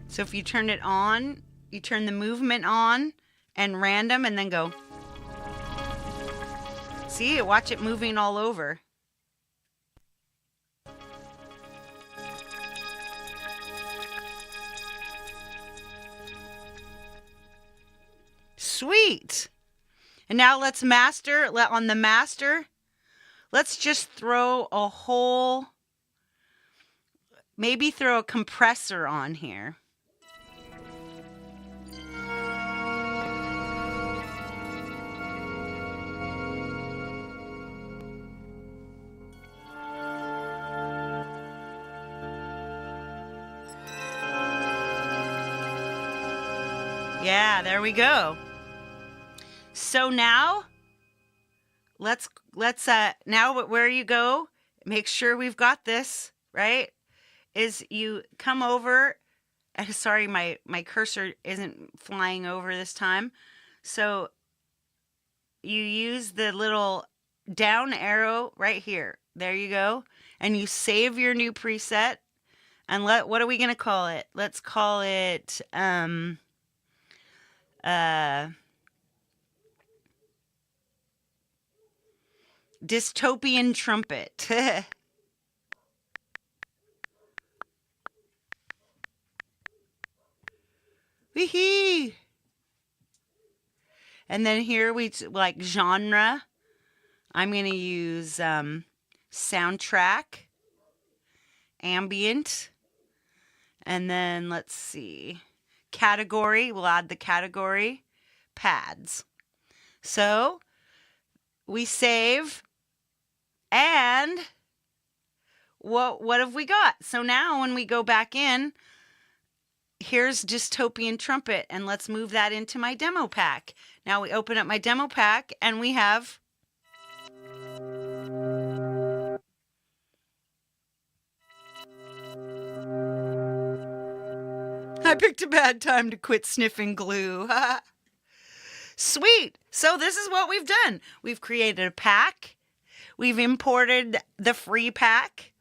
S1: So if you turn it on, you turn the movement on and random and then go. See, watch it moving all over. Sweet. And now let's master. On the master, let's just throw a whole, maybe throw a compressor on here. Yeah, there we go. So now, let's now where you go, make sure we've got this, right? Is you come over, sorry, my cursor isn't flying over this time. So you use the little down arrow right here. There you go. And you save your new preset. And what are we going to call it? Let's call it, dystopian trumpet. Wee-hee. And then here we like genre. I'm going to use soundtrack, ambient, and then let's see, category. We'll add the category, pads. So we save, and what have we got? So now when we go back in, here's dystopian trumpet, and let's move that into my demo pack. Now we open up my demo pack, and we have I picked a bad time to quit sniffing glue. Sweet. So this is what we've done. We've created a pack. We've imported the free pack.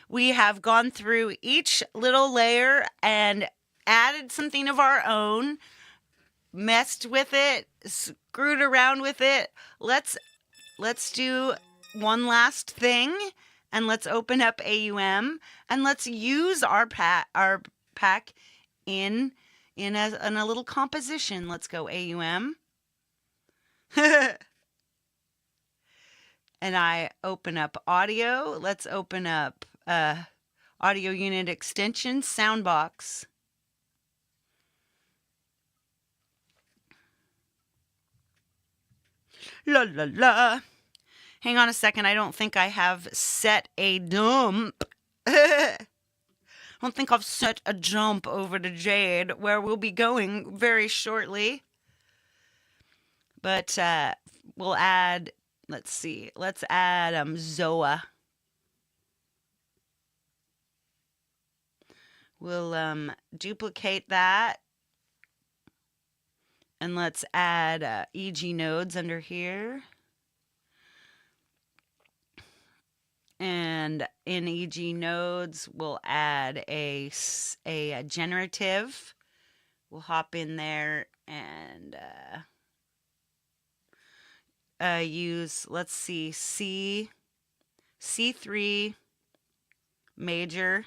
S1: We have gone through each little layer and added something of our own, messed with it, screwed around with it. Let's do one last thing, and let's open up AUM, and let's use our pack in a little composition. Let's go AUM. And I open up audio. Let's open up audio unit extension, Soundbox. La la la. Hang on a second. I don't think I have set a dump. I don't think I've set a jump over to Jade, where we'll be going very shortly. But we'll add, let's see, let's add Zoa. We'll duplicate that. And let's add EG nodes under here. And in EG nodes, we'll add a generative. We'll hop in there and use, let's see, C3 major.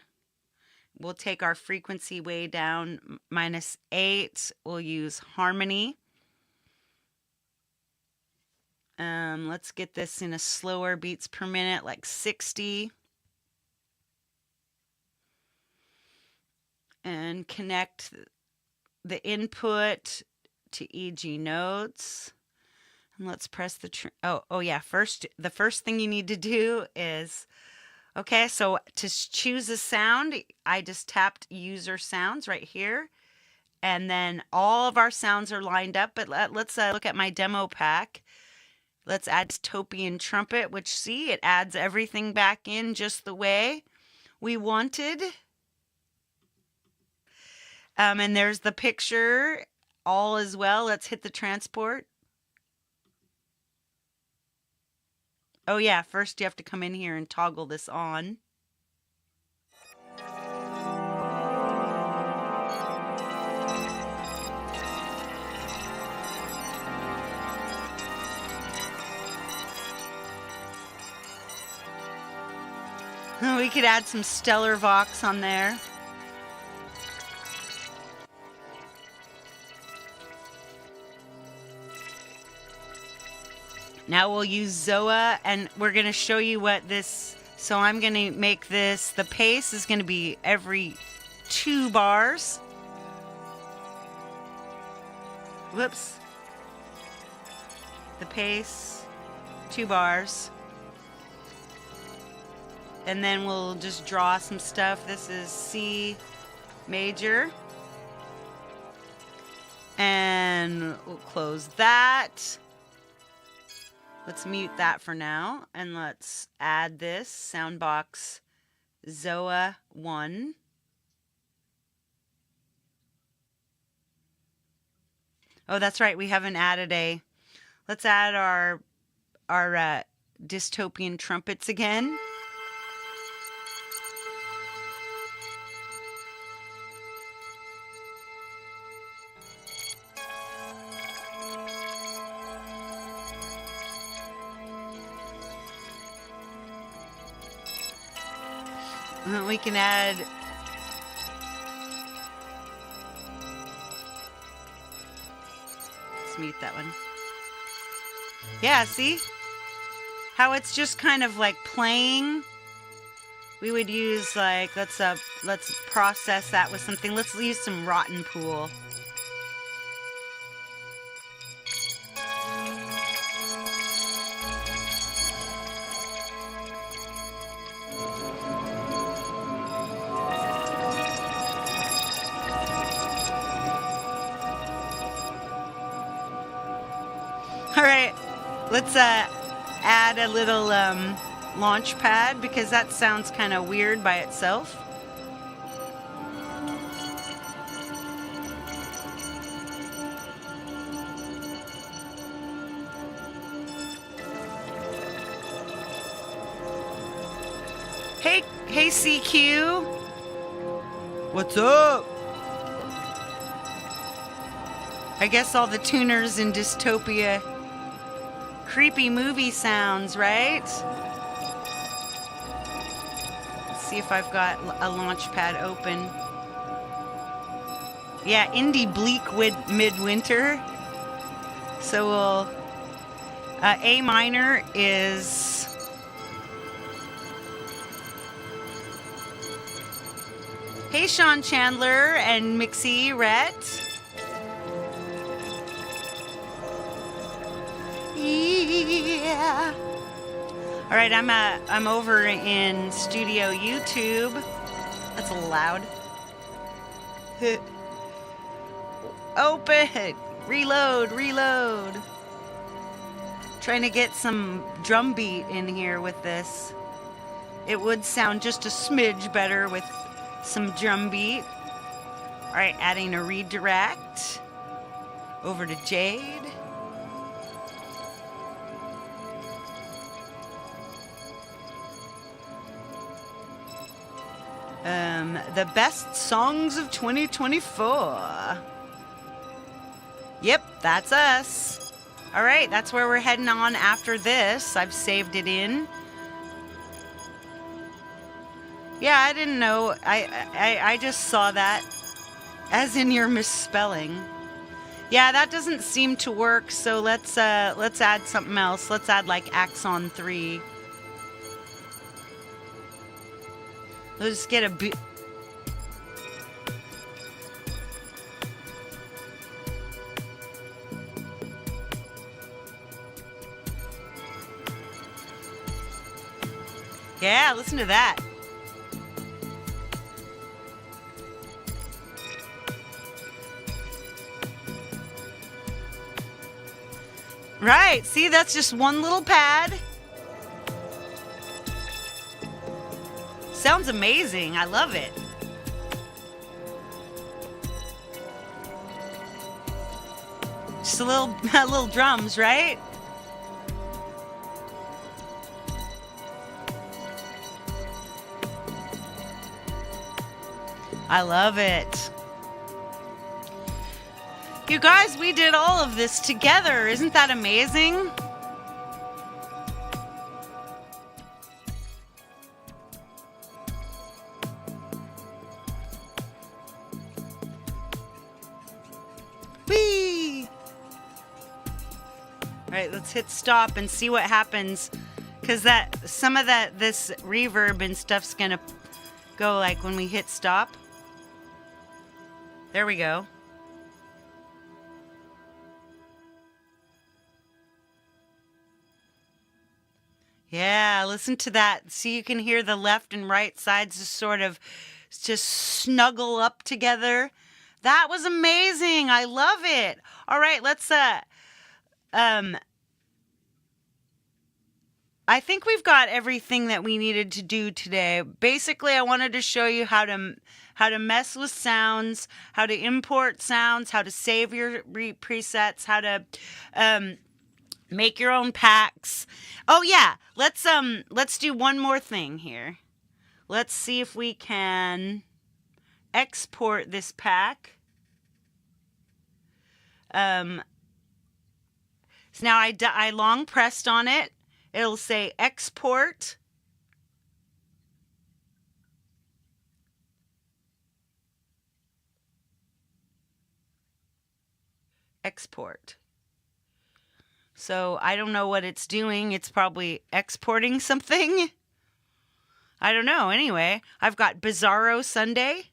S1: We'll take our frequency way down, -8. We'll use harmony. Let's get this in a slower beats per minute, like 60. And connect the input to EG nodes. And let's press the, oh yeah, the first thing you need to do is, okay, so to choose a sound, I just tapped user sounds right here. And then all of our sounds are lined up, but let's look at my demo pack. Let's add dystopian trumpet, which, see, it adds everything back in just the way we wanted. And there's the picture all as well. Let's hit the transport. Oh yeah, first you have to come in here and toggle this on. We could add some stellar vox on there. Now we'll use Zoa, and we're going to show you what this, so I'm going to make this, the pace is going to be every 2 bars. Whoops. The pace, 2 bars. And then we'll just draw some stuff. This is C major. And we'll close that. Let's mute that for now. And let's add this Soundbox Zoa 1. Oh, that's right. We haven't added a... Let's add our dystopian trumpets again. We can add... Let's mute that one. Yeah, see? How it's just kind of like playing. We would use like, let's process that with something. Let's use some Rotten Pool. All right, let's add a little launch pad because that sounds kind of weird by itself. Hey, CQ. What's up? I guess all the tuners in Dystopia. Creepy movie sounds, right? Let's see if I've got a launch pad open. Yeah, indie bleak midwinter. So we'll... A minor is... Hey, Sean Chandler and Mixie Rhett. Yeah. All right, I'm over in Studio YouTube. That's a little loud. Open. Reload. Trying to get some drum beat in here with this. It would sound just a smidge better with some drum beat. All right, adding a redirect over to Jade. The best songs of 2024. Yep, that's us. All right, that's where we're heading on after this. I've saved it in. Yeah, I didn't know. I just saw that. As in your misspelling. Yeah, that doesn't seem to work, so let's add something else. Let's add like Axon 3. Let's get a bit. Yeah, listen to that. Right, see, that's just one little pad. Sounds amazing. I love it. Just a little drums, right? I love it. You guys, we did all of this together. Isn't that amazing? Whee! All right, let's hit stop and see what happens. Because some of this reverb and stuff's gonna go like when we hit stop. There we go. Yeah, listen to that. See, you can hear the left and right sides just sort of just snuggle up together. That was amazing. I love it. All right, let's I think we've got everything that we needed to do today. Basically, I wanted to show you how to mess with sounds, how to import sounds, how to save your presets, how to make your own packs. Oh yeah, let's do one more thing here. Let's see if we can export this pack. So now I long pressed on it. It'll say export. Export. So I don't know what it's doing. It's probably exporting something. I don't know. Anyway, I've got Bizarro Sunday.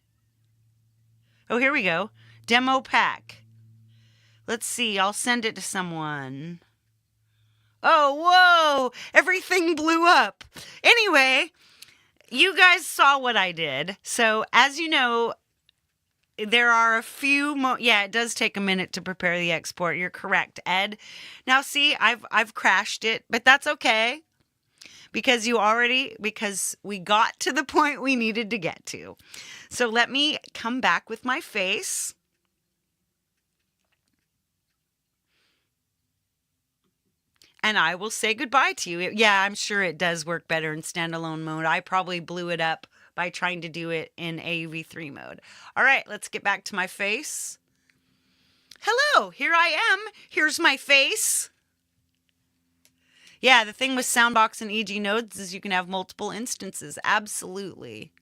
S1: Oh, here we go. Demo pack. Let's see. I'll send it to someone. Oh, whoa! Everything blew up. Anyway, you guys saw what I did. So, as you know, there are a few yeah, it does take a minute to prepare the export. You're correct, Ed. Now, see, I've crashed it, but that's okay. Because we got to the point we needed to get to. So let me come back with my face. and I will say goodbye to you. Yeah, I'm sure it does work better in standalone mode. I probably blew it up by trying to do it in AV3 mode. All right, let's get back to my face. Hello, here I am. Here's my face. Yeah, the thing with Soundbox and EG nodes is you can have multiple instances. Absolutely.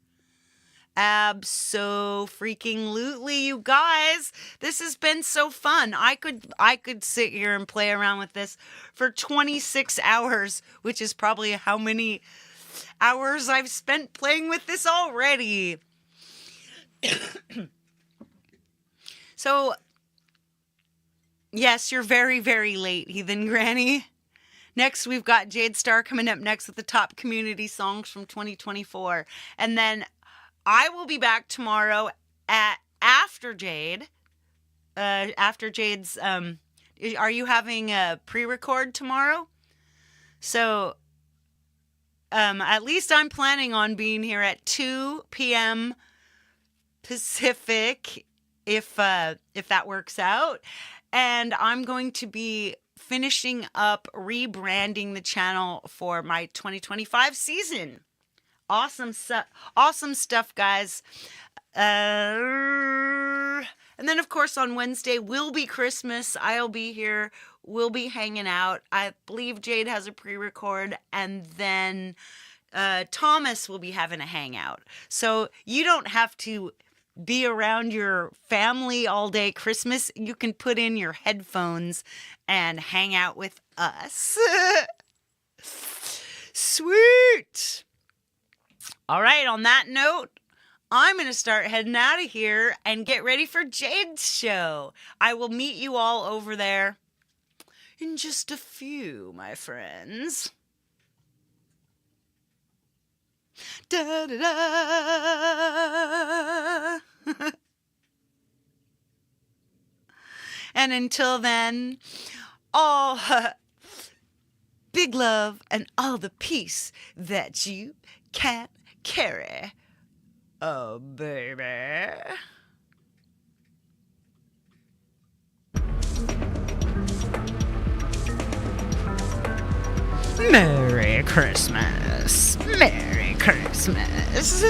S1: Abso-freaking-lutely, you guys. This has been so fun. I could sit here and play around with this for 26 hours, which is probably how many hours I've spent playing with this already. So, yes, you're very, very late, Heathen Granny. Next, we've got Jade Starr coming up next with the top community songs from 2024. And then I will be back tomorrow after Jade. After Jade's, are you having a pre-record tomorrow? So, at least I'm planning on being here at 2 p.m. Pacific, if that works out. And I'm going to be finishing up rebranding the channel for my 2025 season. Awesome stuff, guys. And then, of course, on Wednesday will be Christmas. I'll be here. We'll be hanging out. I believe Jade has a pre-record, and then Thomas will be having a hangout. So you don't have to be around your family all day Christmas. You can put in your headphones and hang out with us. Sweet. All right, on that note, I'm going to start heading out of here and get ready for Jade's show. I will meet you all over there in just a few, my friends. Da da da. And until then, all big love and all the peace that you can't carry. Oh, baby. Merry Christmas. Merry Christmas.